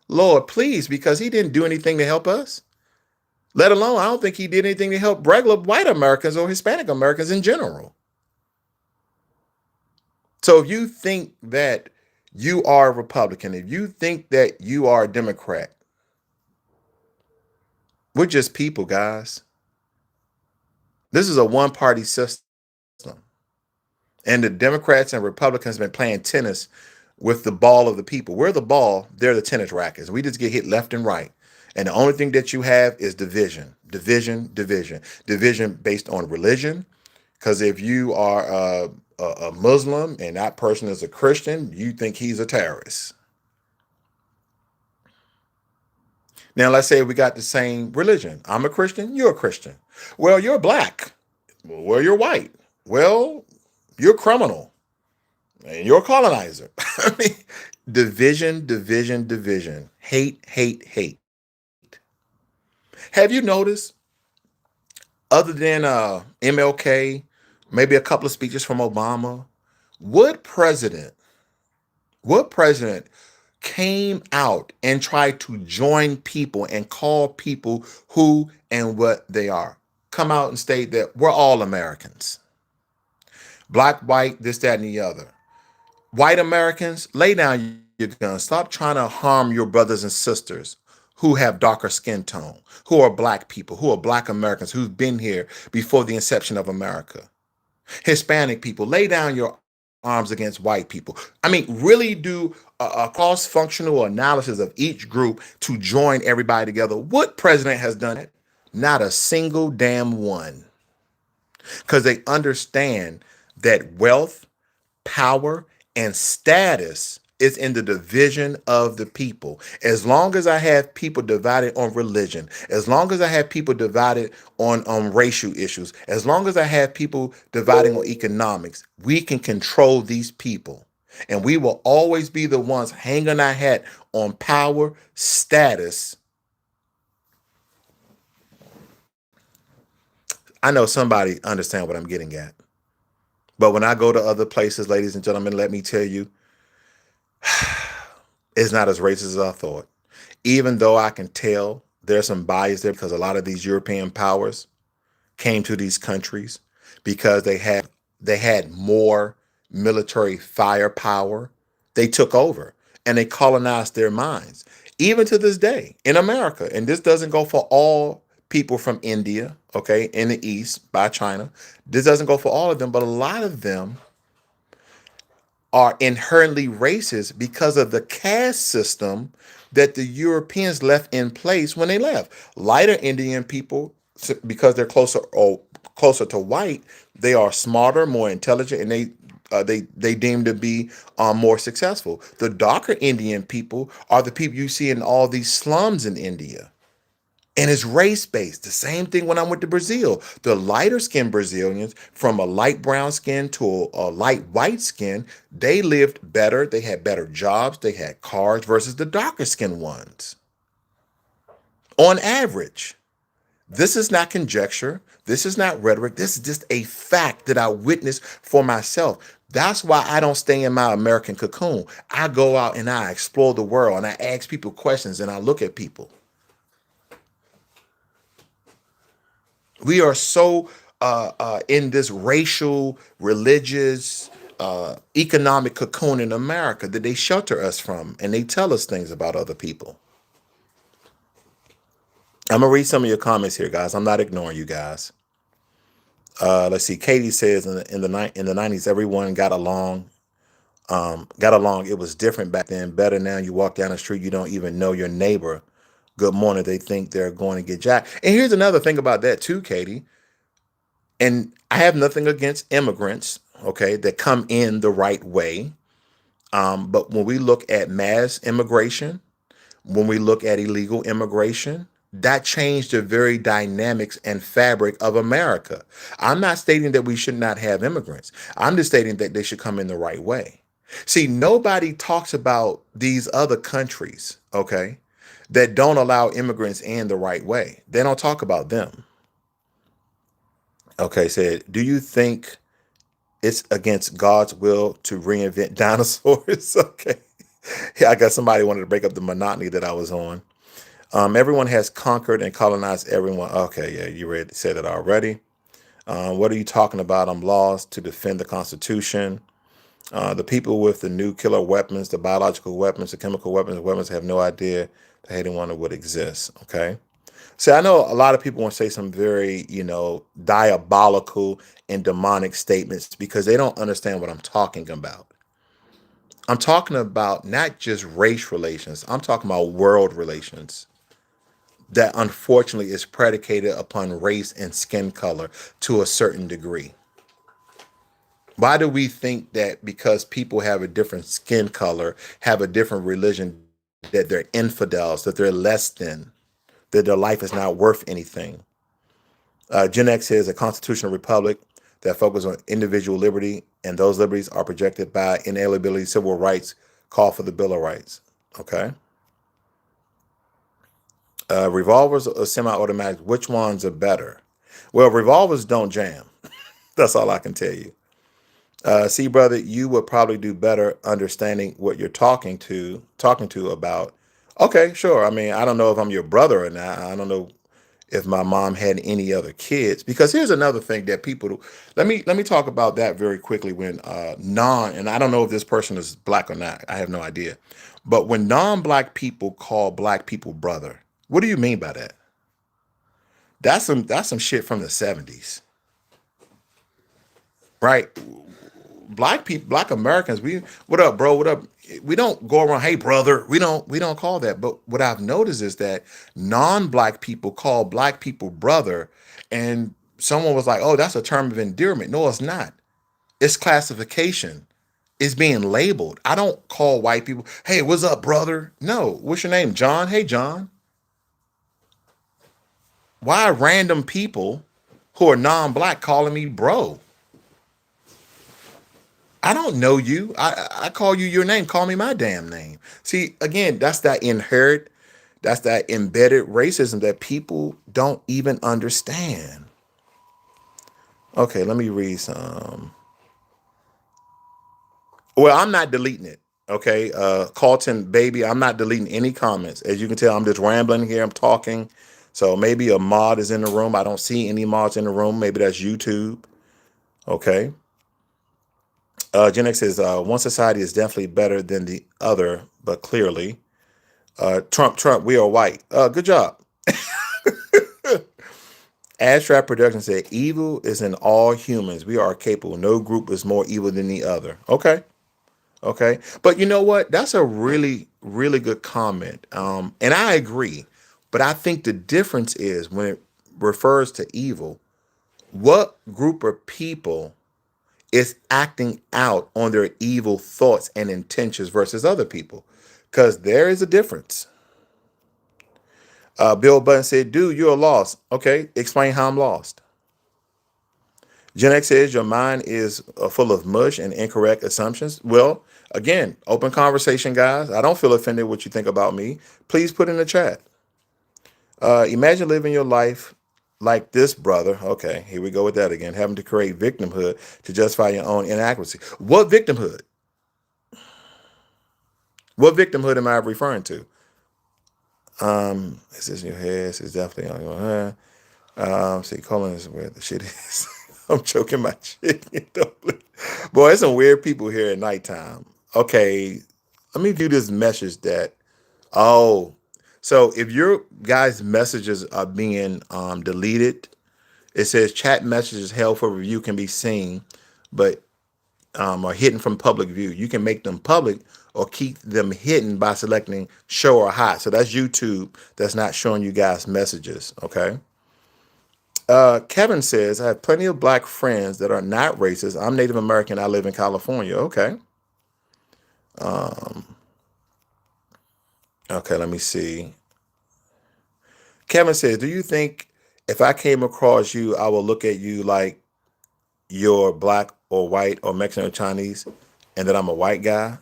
Lord, please, because he didn't do anything to help us. Let alone, I don't think he did anything to help regular white Americans or Hispanic Americans in general. So if you think that you are a Republican, if you think that you are a Democrat, we're just people, guys. This is a one-party system. And the Democrats and Republicans have been playing tennis with the ball of the people. We're the ball, they're the tennis rackets. We just get hit left and right. And the only thing that you have is division, division, division, division based on religion. Because if you are a Muslim and that person is a Christian, you think he's a terrorist. Now, let's say we got the same religion. I'm a Christian, you're a Christian. Well, you're black. Well, you're white. Well, you're criminal. And you're a colonizer. I mean, division, division, division. Hate, hate, hate. Have you noticed, other than MLK, maybe a couple of speeches from Obama, what president, what president came out and tried to join people and call people who and what they are? Come out and state that we're all Americans. Black, white, this, that, and the other. White Americans, lay down your guns. Stop trying to harm your brothers and sisters who have darker skin tone, who are black people, who are black Americans, who've been here before the inception of America. Hispanic people, lay down your arms against white people. I mean, really do a cross-functional analysis of each group to join everybody together. What president has done it? Not a single damn one. Because they understand that wealth, power, and status is in the division of the people. As long as I have people divided on religion, as long as I have people divided on racial issues, as long as I have people dividing on economics, we can control these people. And we will always be the ones hanging our hat on power, status. I know somebody understand what I'm getting at. But when I go to other places, ladies and gentlemen, let me tell you, it's not as racist as I thought. Even though I can tell there's some bias there because a lot of these European powers came to these countries because they had more military firepower. They took over and they colonized their minds. Even to this day in America, and this doesn't go for all people from India, okay, in the East by China. This doesn't go for all of them, but a lot of them are inherently racist because of the caste system that the Europeans left in place when they left. Lighter Indian people, because they're closer to white, they are smarter, more intelligent, and they deem to be more successful. The darker Indian people are the people you see in all these slums in India. And it's race based. The same thing when I went to Brazil. The lighter skinned Brazilians, from a light brown skin to a light white skin, they lived better. They had better jobs. They had cars versus the darker skinned ones. On average, this is not conjecture. This is not rhetoric. This is just a fact that I witnessed for myself. That's why I don't stay in my American cocoon. I go out and I explore the world and I ask people questions and I look at people. We are so in this racial, religious, economic cocoon in America that they shelter us from and they tell us things about other people. I'm gonna read some of your comments here, guys. I'm not ignoring you guys. Let's see. Katie says in the 90s, everyone got along. Got along. It was different back then. Better now. You walk down the street, you don't even know your neighbor. Good morning. They think they're going to get jacked. And here's another thing about that too, Katie. And I have nothing against immigrants, okay, that come in the right way. But when we look at mass immigration, when we look at illegal immigration, that changed the very dynamics and fabric of America. I'm not stating that we should not have immigrants. I'm just stating that they should come in the right way. See, nobody talks about these other countries, okay, that don't allow immigrants in the right way. They don't talk about them. Okay, said, do you think it's against God's will to reinvent dinosaurs? Okay. Yeah, I got somebody wanted to break up the monotony that I was on. Everyone has conquered and colonized everyone. Okay, yeah, you read said it already. What are you talking about? I'm lost to defend the Constitution. The people with the new killer weapons, the biological weapons, the chemical weapons have no idea that anyone would exist. Okay. See, I know a lot of people want to say some very, diabolical and demonic statements because they don't understand what I'm talking about. I'm talking about not just race relations, I'm talking about world relations that unfortunately is predicated upon race and skin color to a certain degree. Why do we think that because people have a different skin color, have a different religion, that they're infidels, that they're less than, that their life is not worth anything? Gen X is a constitutional republic that focuses on individual liberty, and those liberties are projected by inalienability, civil rights, call for the Bill of Rights. Okay. Revolvers or semi-automatics, which ones are better? Well, revolvers don't jam. That's all I can tell you. See, brother, you would probably do better understanding what you're talking to about. Okay, sure. I mean, I don't know if I'm your brother or not. I don't know if my mom had any other kids. Because here's another thing that people let me talk about that very quickly. When and I don't know if this person is black or not. I have no idea. But when non-black people call black people brother, what do you mean by that? That's some shit from the 70s, right? Black people, black Americans, we what up, bro? What up? We don't go around, hey brother. We don't call that. But what I've noticed is that non-black people call black people brother, and someone was like, "Oh, that's a term of endearment." No, it's not. It's classification. It's being labeled. I don't call white people, "Hey, what's up, brother?" No, what's your name, John? Hey, John. Why are random people who are non-black calling me bro? I don't know you. I call you your name. Call me my damn name. See, again, that's that embedded racism that people don't even understand. Okay, let me read some. Well, I'm not deleting it. Okay, Carlton, baby, I'm not deleting any comments. As you can tell, I'm just rambling here. I'm talking. So maybe a mod is in the room. I don't see any mods in the room. Maybe that's YouTube. Okay. Gen X says one society is definitely better than the other, but clearly. Trump, we are white. Good job. Abstract Production said, evil is in all humans. We are capable. No group is more evil than the other. Okay. Okay. But you know what? That's a really, really good comment. And I agree. But I think the difference is when it refers to evil, what group of people is acting out on their evil thoughts and intentions versus other people? Because there is a difference. Bill Button said, dude, you're lost. Okay, explain how I'm lost. Gen X says, your mind is full of mush and incorrect assumptions. Well, again, open conversation, guys. I don't feel offended what you think about me. Please put in the chat. Imagine living your life like this, brother. Okay, here we go with that again. Having to create victimhood to justify your own inadequacy. What victimhood? What victimhood am I referring to? Is this in your head? It's definitely on your head. See, Colin is where the shit is. I'm choking my chicken. Boy, there's some weird people here at nighttime. Okay, let me view this message that, oh, So if your guys' messages are being deleted, it says chat messages held for review can be seen, but are hidden from public view. You can make them public or keep them hidden by selecting show or hide. So that's YouTube that's not showing you guys messages. Okay. Kevin says, I have plenty of black friends that are not racist. I'm Native American. I live in California. Okay. Okay, let me see. Kevin says, do you think if I came across you, I will look at you like you're black or white or Mexican or Chinese and that I'm a white guy?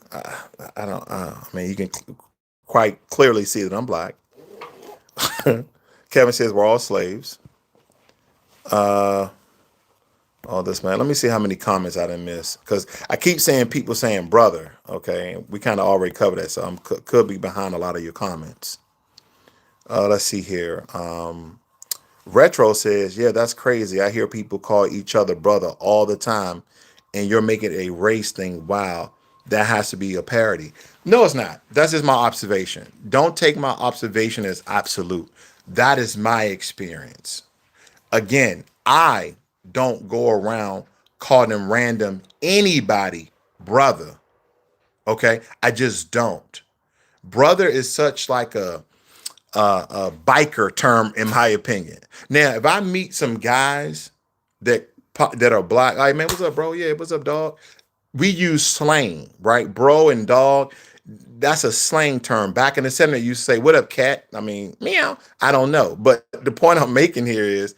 I don't, I mean, you can quite clearly see that I'm black. Kevin says, we're all slaves. All this, man. Let me see how many comments I didn't miss because I keep saying people saying brother. Okay, we kind of already covered that, so I'm could be behind a lot of your comments. Let's see here. Retro says, yeah, that's crazy. I hear people call each other brother all the time, and you're making a race thing. Wow, that has to be a parody. No, it's not. That's just my observation. Don't take my observation as absolute. That is my experience. Again, I don't go around calling random anybody brother. Okay, I just don't. Brother is such like a biker term, in my opinion. Now, if I meet some guys that are black, like, man, what's up, bro? Yeah, what's up, dog? We use slang, right? Bro and dog. That's a slang term. Back in the 70s, you say, what up, cat? I mean, meow. I don't know. But the point I'm making here is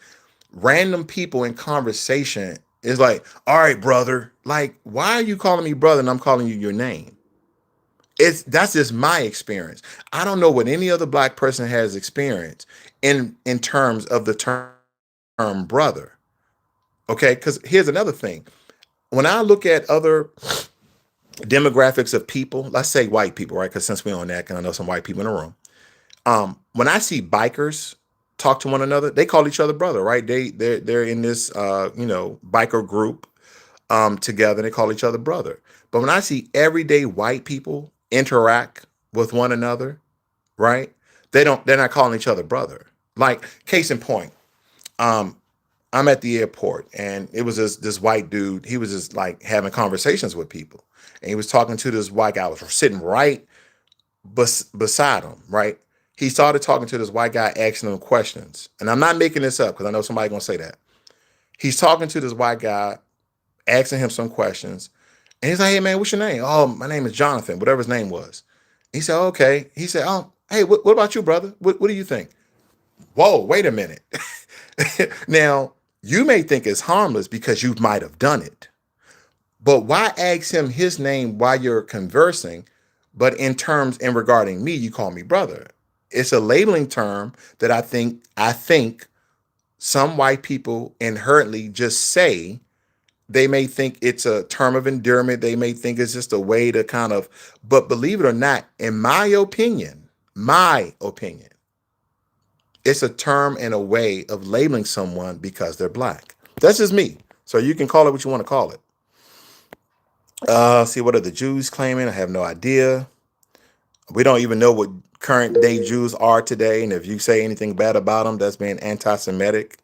random people in conversation is like, all right, brother. Like, why are you calling me brother and I'm calling you your name? That's just my experience. I don't know what any other black person has experienced in terms of the term brother. Okay, because here's another thing. When I look at other demographics of people, let's say white people, right? Because since we're on that, and I know some white people in the room. When I see bikers talk to one another, they call each other brother, right? They're in this biker group together, and they call each other brother. But when I see everyday white people interact with one another, right? They're not calling each other brother. Like, case in point, um, I'm at the airport and it was this white dude. He was just like having conversations with people. And he was talking to this white guy. I was sitting right beside him, right? He started talking to this white guy, asking him questions. And I'm not making this up because I know somebody's gonna say that. He's talking to this white guy, asking him some questions. And he's like, hey man, what's your name? Oh, my name is Jonathan, whatever his name was. He said, okay. He said, oh, hey, what about you, brother? What do you think? Whoa, wait a minute. Now, you may think it's harmless because you might have done it. But why ask him his name while you're conversing? But in regarding me, you call me brother. It's a labeling term that I think some white people inherently just say. They may think it's a term of endearment. They may think it's just a way to kind of, but believe it or not, in my opinion, it's a term and a way of labeling someone because they're black. That's just me. So you can call it what you want to call it. See, what are the Jews claiming? I have no idea. We don't even know what current day Jews are today. And if you say anything bad about them, that's being anti-Semitic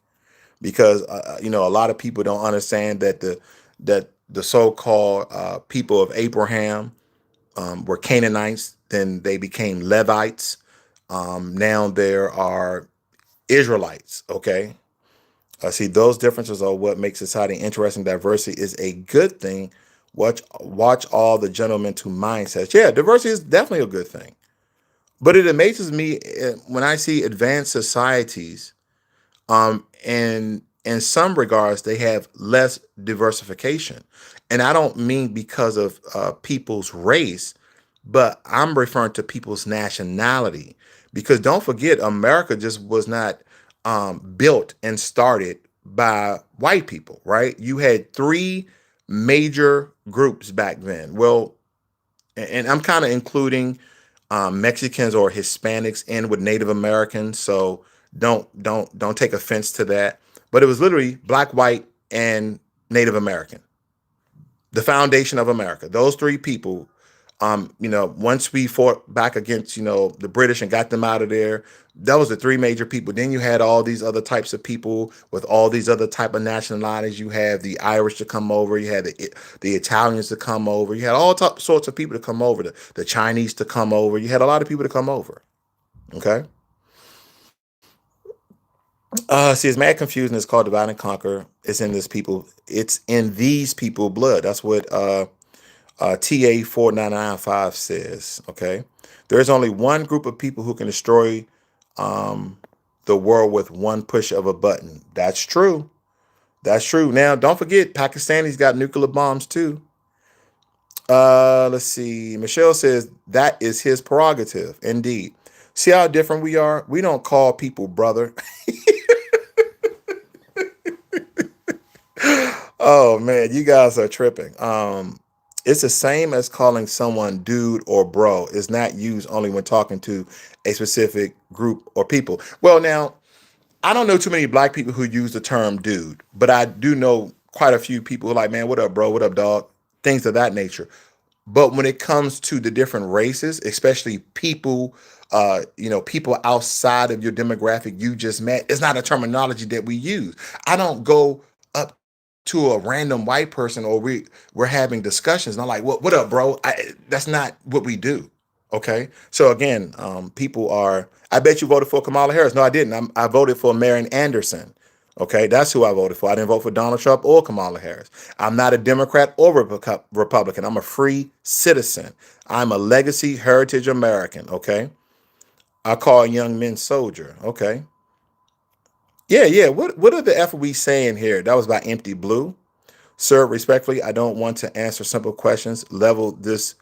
because a lot of people don't understand that the so-called people of Abraham were Canaanites. Then they became Levites. Now there are Israelites. Okay, see, those differences are what makes society interesting. Diversity is a good thing. Watch all the gentlemen to mindsets. Yeah, diversity is definitely a good thing. But it amazes me when I see advanced societies, and in some regards, they have less diversification. And I don't mean because of people's race, but I'm referring to people's nationality. Because don't forget, America just was not built and started by white people, right? You had three major groups back then. Well, and I'm kind of including Mexicans or Hispanics in with Native Americans. So don't take offense to that. But it was literally black, white, and Native American, the foundation of America. Those three people Once we fought back against, the British and got them out of there, that was the three major people. Then you had all these other types of people with all these other type of nationalities. You had the Irish to come over. You had the Italians to come over. You had all sorts of people to come over. The Chinese to come over. You had a lot of people to come over. Okay. See, it's mad confusing. It's called divide and conquer. It's in this people. It's in these people blood. That's what TA 4995 says. Okay, there's only one group of people who can destroy um, the world with one push of a button. That's true. That's true. Now, don't forget, Pakistanis got nuclear bombs too. Let's see. Michelle says that is his prerogative. Indeed. See how different we are? We don't call people brother. Oh man, you guys are tripping. It's the same as calling someone dude or bro. It's not used only when talking to a specific group or people. Well, now I don't know too many black people who use the term dude, but I do know quite a few people who are like, man, what up, bro? What up, dog? Things of that nature. But when it comes to the different races, especially people, people outside of your demographic you just met, it's not a terminology that we use. I don't go up to a random white person or we're having discussions and I'm like, what up, bro? That's not what we do. Okay. So again, people are, I bet you voted for Kamala Harris. No, I didn't. I voted for Marion Anderson. Okay, that's who I voted for. I didn't vote for Donald Trump or Kamala Harris. I'm not a Democrat or Republican. I'm a free citizen. I'm a legacy heritage American. Okay, I call young men soldier. Okay, yeah, yeah. What are the F are we saying here? That was by Empty Blue. Sir, respectfully, I don't want to answer simple questions. Level this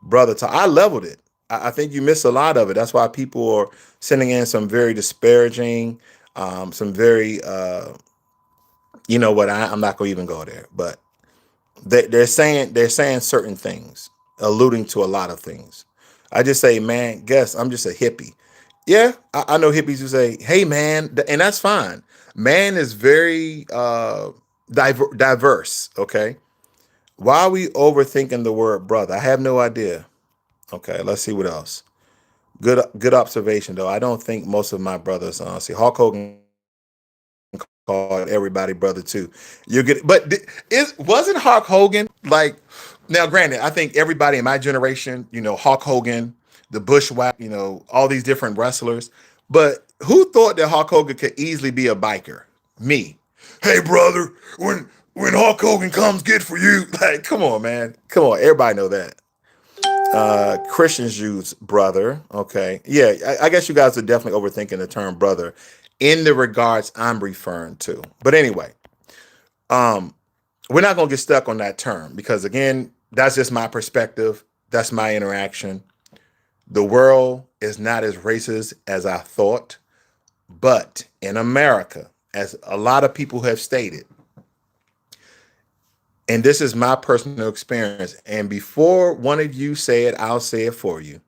brother to. I leveled it. I think you missed a lot of it. That's why people are sending in some very disparaging, some very you know what, I'm not going to even go there, but they're saying certain things, alluding to a lot of things. I just say, man, guess I'm just a hippie. Yeah, I know hippies who say, hey man, and that's fine. Man is very diverse. Okay, why are we overthinking the word brother? I have no idea. Okay, let's see what else. Good observation though. I don't think most of my brothers see Hulk Hogan called everybody brother too. You get, but it wasn't Hulk Hogan like. Now, granted, I think everybody in my generation, Hulk Hogan, the Bushwhack, all these different wrestlers. But who thought that Hulk Hogan could easily be a biker? Me. Hey, brother, when Hulk Hogan comes, get for you. Like, come on, man, come on. Everybody know that. Christians use brother. Okay. Yeah, I guess you guys are definitely overthinking the term brother in the regards I'm referring to. But anyway, um, we're not going to get stuck on that term because, again, that's just my perspective. That's my interaction. The world is not as racist as I thought. But in America, as a lot of people have stated, and this is my personal experience. And before one of you say it, I'll say it for you.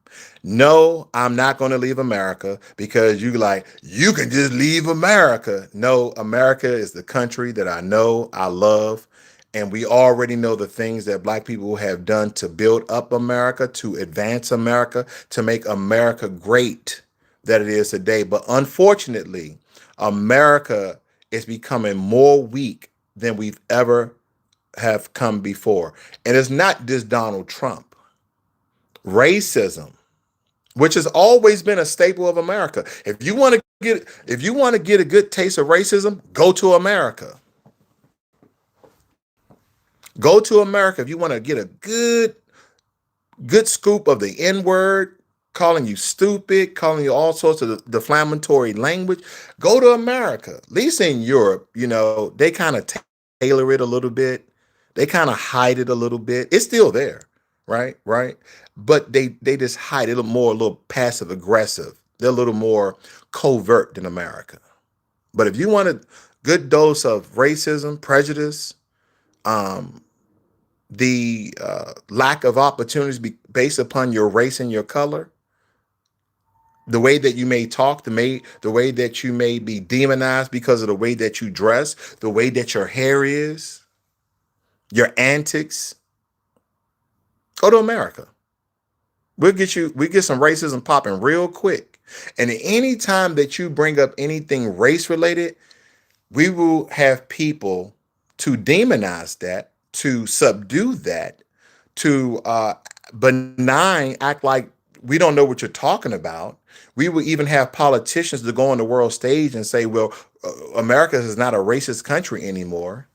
No, I'm not going to leave America because you can just leave America. No, America is the country that I know, I love. And we already know the things that Black people have done to build up America, to advance America, to make America great that it is today. But unfortunately, America is becoming more weak than we've ever have come before. And it's not just Donald Trump. Racism, which has always been a staple of America. If you want to get a good taste of racism, go to America. Go to America if you want to get a good scoop of the N-word, calling you stupid, calling you all sorts of defamatory language. Go to America. At least in Europe, they kind of tailor it a little bit. They kind of hide it a little bit. It's still there, right? Right. But they just hide it a little passive aggressive. They're a little more covert than America. But if you want a good dose of racism, prejudice, um, the lack of opportunities based upon your race and your color, the way that you may talk, the way that you may be demonized because of the way that you dress, the way that your hair is, your antics, go to America. We get some racism popping real quick. And any time that you bring up anything race related, we will have people to demonize that, to subdue that, to benign, act like we don't know what you're talking about. We will even have politicians to go on the world stage and say, well, America is not a racist country anymore.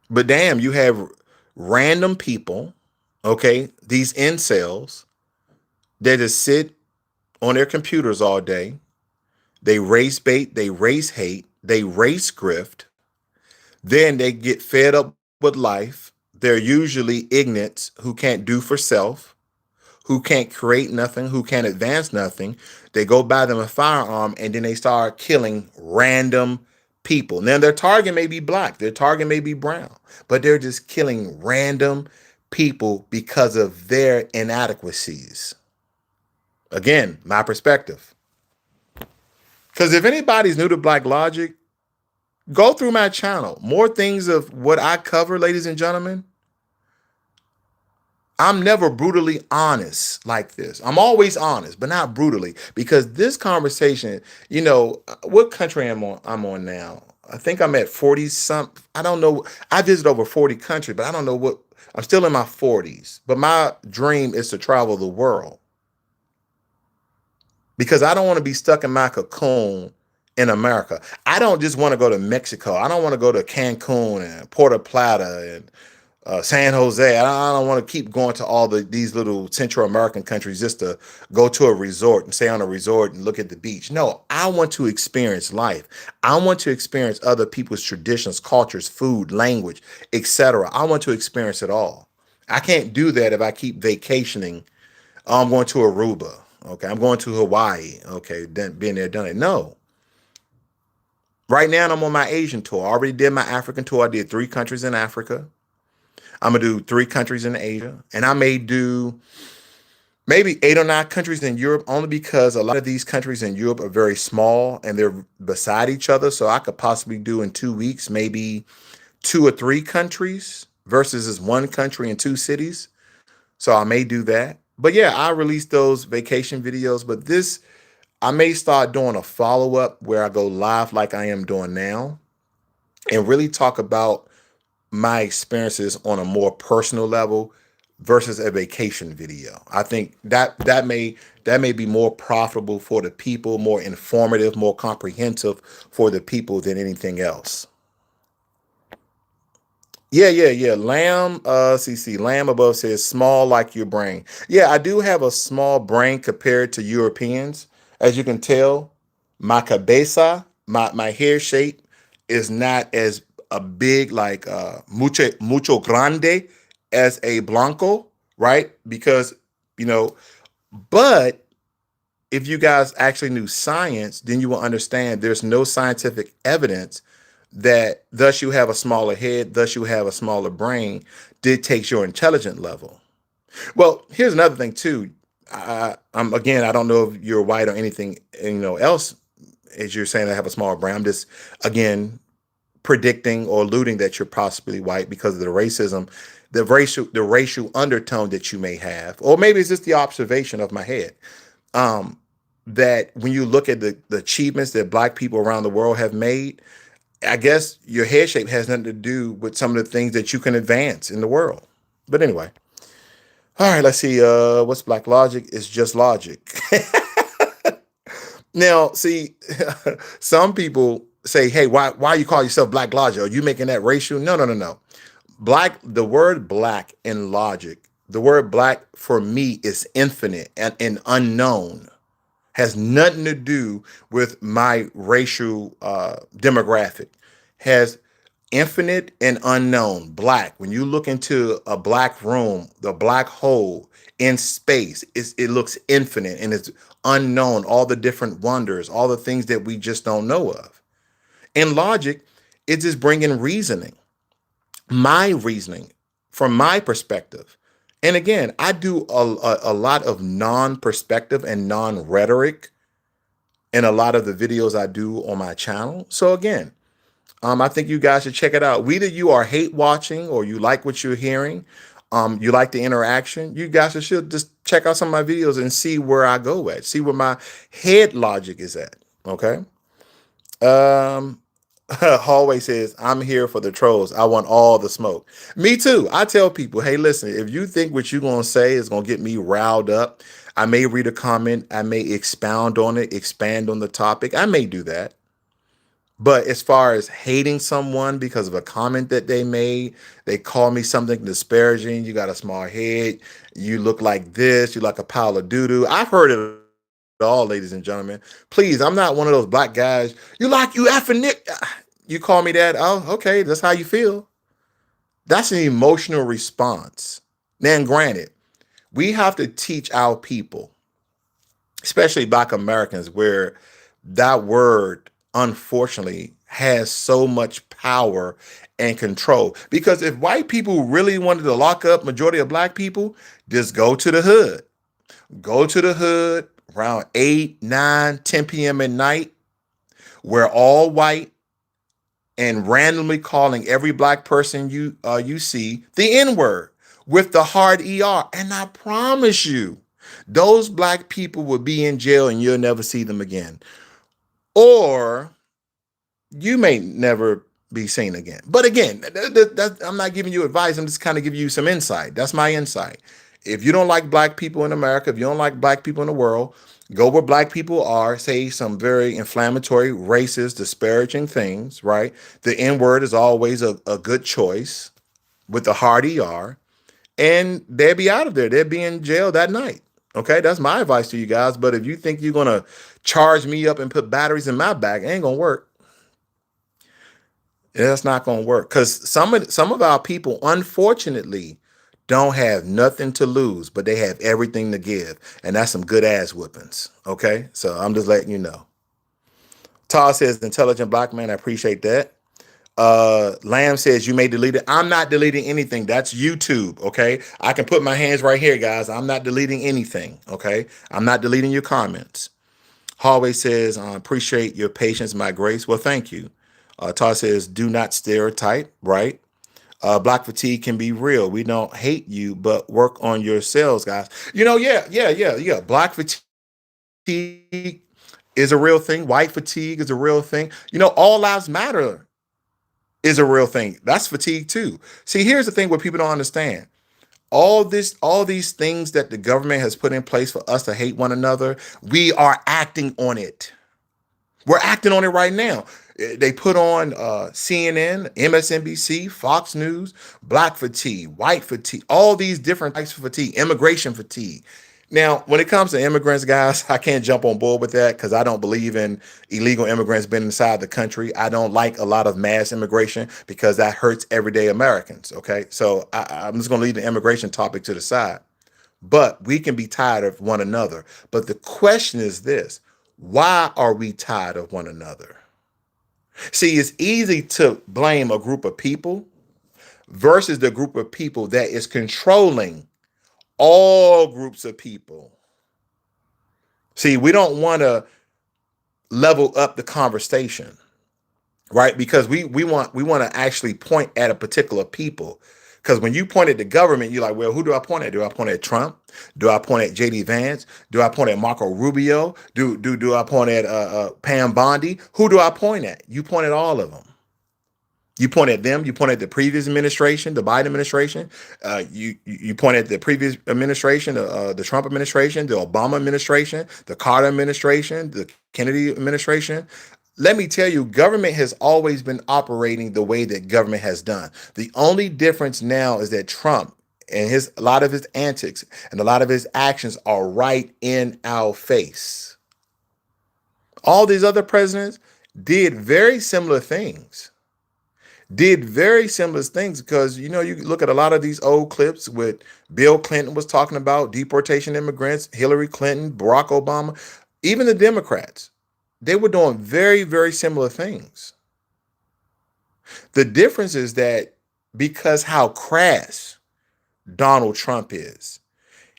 But damn, you have random people, okay, these incels that just sit on their computers all day. They race bait, they race hate, they race grift. Then they get fed up with life. They're usually ignorant who can't do for self, who can't create nothing, who can't advance nothing. They go buy them a firearm and then they start killing random people. Now, their target may be black, their target may be brown, but they're just killing random people because of their inadequacies. Again, my perspective. Because if anybody's new to Black Logic, go through my channel. More things of what I cover, ladies and gentlemen. I'm never brutally honest like this. I'm always honest, but not brutally, because this conversation, what country I'm on now. I think I'm at 40 some. I don't know. I visit over 40 countries, but I don't know what. I'm still in my 40s, but my dream is to travel the world because I don't want to be stuck in my cocoon in America. I don't just want to go to Mexico. I don't want to go to Cancun and Puerto Plata and San Jose. I don't want to keep going to all these little Central American countries just to go to a resort and stay on a resort and look at the beach. No, I want to experience life. I want to experience other people's traditions, cultures, food, language, etc. I want to experience it all. I can't do that if I keep vacationing. Oh, I'm going to Aruba. Okay, I'm going to Hawaii. Okay, then been there, done it. No. Right now, I'm on my Asian tour. I already did my African tour. I did 3 countries in Africa. I'm gonna do 3 countries in Asia, and I may do maybe 8 or 9 countries in Europe, only because a lot of these countries in Europe are very small and they're beside each other. So I could possibly do in 2 weeks, maybe 2 or 3 countries versus this one country and 2 cities. So I may do that. But yeah, I release those vacation videos. But this, I may start doing a follow up where I go live like I am doing now and really talk about my experiences on a more personal level versus a vacation video. I think that may be more profitable for the people, more informative, more comprehensive for the people than anything else. Yeah. Lamb, CC, Lamb above says small like your brain. Yeah, I do have a small brain compared to Europeans. As you can tell, my cabeza, my hair shape is not as a big like mucho grande as a blanco, right? Because, you know, but if you guys actually knew science, then you will understand there's no scientific evidence that thus you have a smaller head, thus you have a smaller brain, dictates your intelligent level. Well, here's another thing too. I'm again, I don't know if you're white or anything, else as you're saying I have a smaller brain. I'm just again predicting or alluding that you're possibly white because of the racism, the racial undertone that you may have, or maybe it's just the observation of my head. Um, that when you look at the achievements that Black people around the world have made, I guess your head shape has nothing to do with some of the things that you can advance in the world. But anyway, all right, let's see. What's Black Logic? It's just logic. Now, see, some people say, "Hey, why you call yourself Black Logic? Are you making that racial?" No, no, no, no. The word black in logic, the word black for me is infinite and unknown. Has nothing to do with my racial demographic. Has infinite and unknown. Black. When you look into a black room, the black hole in space, it looks infinite and it's unknown. All the different wonders, all the things that we just don't know of. In logic, it's just bringing reasoning, my reasoning from my perspective. And again, I do a lot of non-perspective and non-rhetoric in a lot of the videos I do on my channel. So again, I think you guys should check it out. Whether you are hate watching or you like what you're hearing, you like the interaction, you guys should just check out some of my videos and see where I go at, see where my head logic is at. Okay. Um, Hallway says, I'm here for the trolls. I want all the smoke. Me too. I tell people, hey, listen, if you think what you're going to say is going to get me riled up, I may read a comment. I may expound on it, expand on the topic. I may do that. But as far as hating someone because of a comment that they made, they call me something disparaging. You got a small head. You look like this. You like a pile of doo-doo. I've heard it all, ladies and gentlemen. Please, I'm not one of those black guys. You effing Nick. You call me that. Oh, okay. That's how you feel. That's an emotional response. Then, granted, we have to teach our people, especially black Americans, where that word unfortunately has so much power and control. Because if white people really wanted to lock up majority of black people, just go to the hood. Go to the hood around 8, 9, 10 p.m. at night. We're all white and randomly calling every black person you see the N-word with the hard ER. And I promise you, those black people will be in jail and you'll never see them again. Or you may never be seen again. But again, I'm not giving you advice. I'm just kind of giving you some insight. That's my insight. If you don't like black people in America, if you don't like black people in the world, go where black people are, say some very inflammatory, racist, disparaging things, right? The N word is always a good choice with the hard ER, and they'll be out of there. They'll be in jail that night. Okay, that's my advice to you guys. But if you think you're going to charge me up and put batteries in my back, it ain't going to work. That's not going to work because some of our people, unfortunately, don't have nothing to lose, but they have everything to give, and that's some good ass whippings. Okay, so I'm just letting you know. Todd says, "Intelligent black man." I appreciate that. Lamb says you may delete it. I'm not deleting anything. That's YouTube. Okay, I can put my hands right here, guys. I'm not deleting anything. Okay, I'm not deleting your comments. Hallway says, appreciate your patience, my grace. Well, thank you. Todd says, do not stereotype, right? Black fatigue can be real. We don't hate you, but work on yourselves, guys. Yeah. Black fatigue is a real thing. White fatigue is a real thing. All lives matter is a real thing. That's fatigue too. See, here's the thing what people don't understand. All these things that the government has put in place for us to hate one another, we are acting on it. We're acting on it right now. They put on CNN, MSNBC, Fox News, black fatigue, white fatigue, all these different types of fatigue, immigration fatigue. Now, when it comes to immigrants, guys, I can't jump on board with that because I don't believe in illegal immigrants being inside the country. I don't like a lot of mass immigration because that hurts everyday Americans. Okay, so I'm just going to leave the immigration topic to the side. But we can be tired of one another. But the question is this: why are we tired of one another? See, it's easy to blame a group of people versus the group of people that is controlling all groups of people. See, we don't want to level up the conversation, right? Because we want to actually point at a particular people. Because when you point at the government, you're like, well, who do I point at? Do I point at Trump? Do I point at JD Vance? Do I point at Marco Rubio? Do I point at Pam Bondi? Who do I point at? You point at all of them. You point at them. You point at the previous administration, the Biden administration. You point at the previous administration, the Trump administration, the Obama administration, the Carter administration, the Kennedy administration. Let me tell you, government has always been operating the way that government has done. The only difference now is that Trump and a lot of his antics and a lot of his actions are right in our face. All these other presidents did very similar things. Because you look at a lot of these old clips with Bill Clinton was talking about deportation immigrants, Hillary Clinton, Barack Obama, even the Democrats. They were doing very, very similar things. The difference is that because how crass Donald Trump is,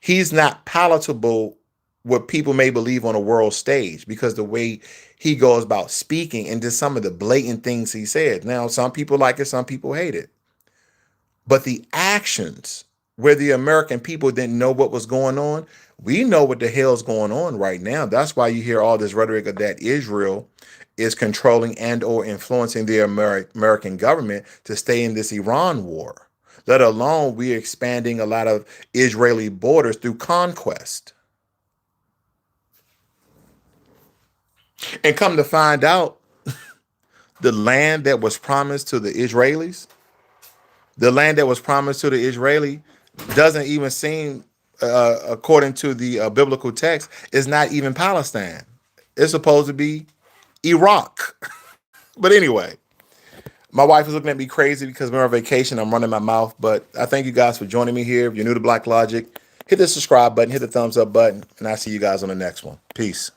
he's not palatable what people may believe on a world stage because the way he goes about speaking and just some of the blatant things he said. Now, some people like it, some people hate it. But the actions where the American people didn't know what was going on, we know what the hell's going on right now. That's why you hear all this rhetoric of that Israel is controlling and or influencing the American government to stay in this Iran war. Let alone we're expanding a lot of Israeli borders through conquest. And come to find out, the land that was promised to the Israelis, the land that was promised to the Israeli doesn't even seem, according to the biblical text, is not even Palestine. It's supposed to be Iraq. But anyway, my wife is looking at me crazy because we're on vacation. I'm running my mouth. But I thank you guys for joining me here. If you're new to Blacklogic, hit the subscribe button, hit the thumbs up button, and I'll see you guys on the next one. Peace.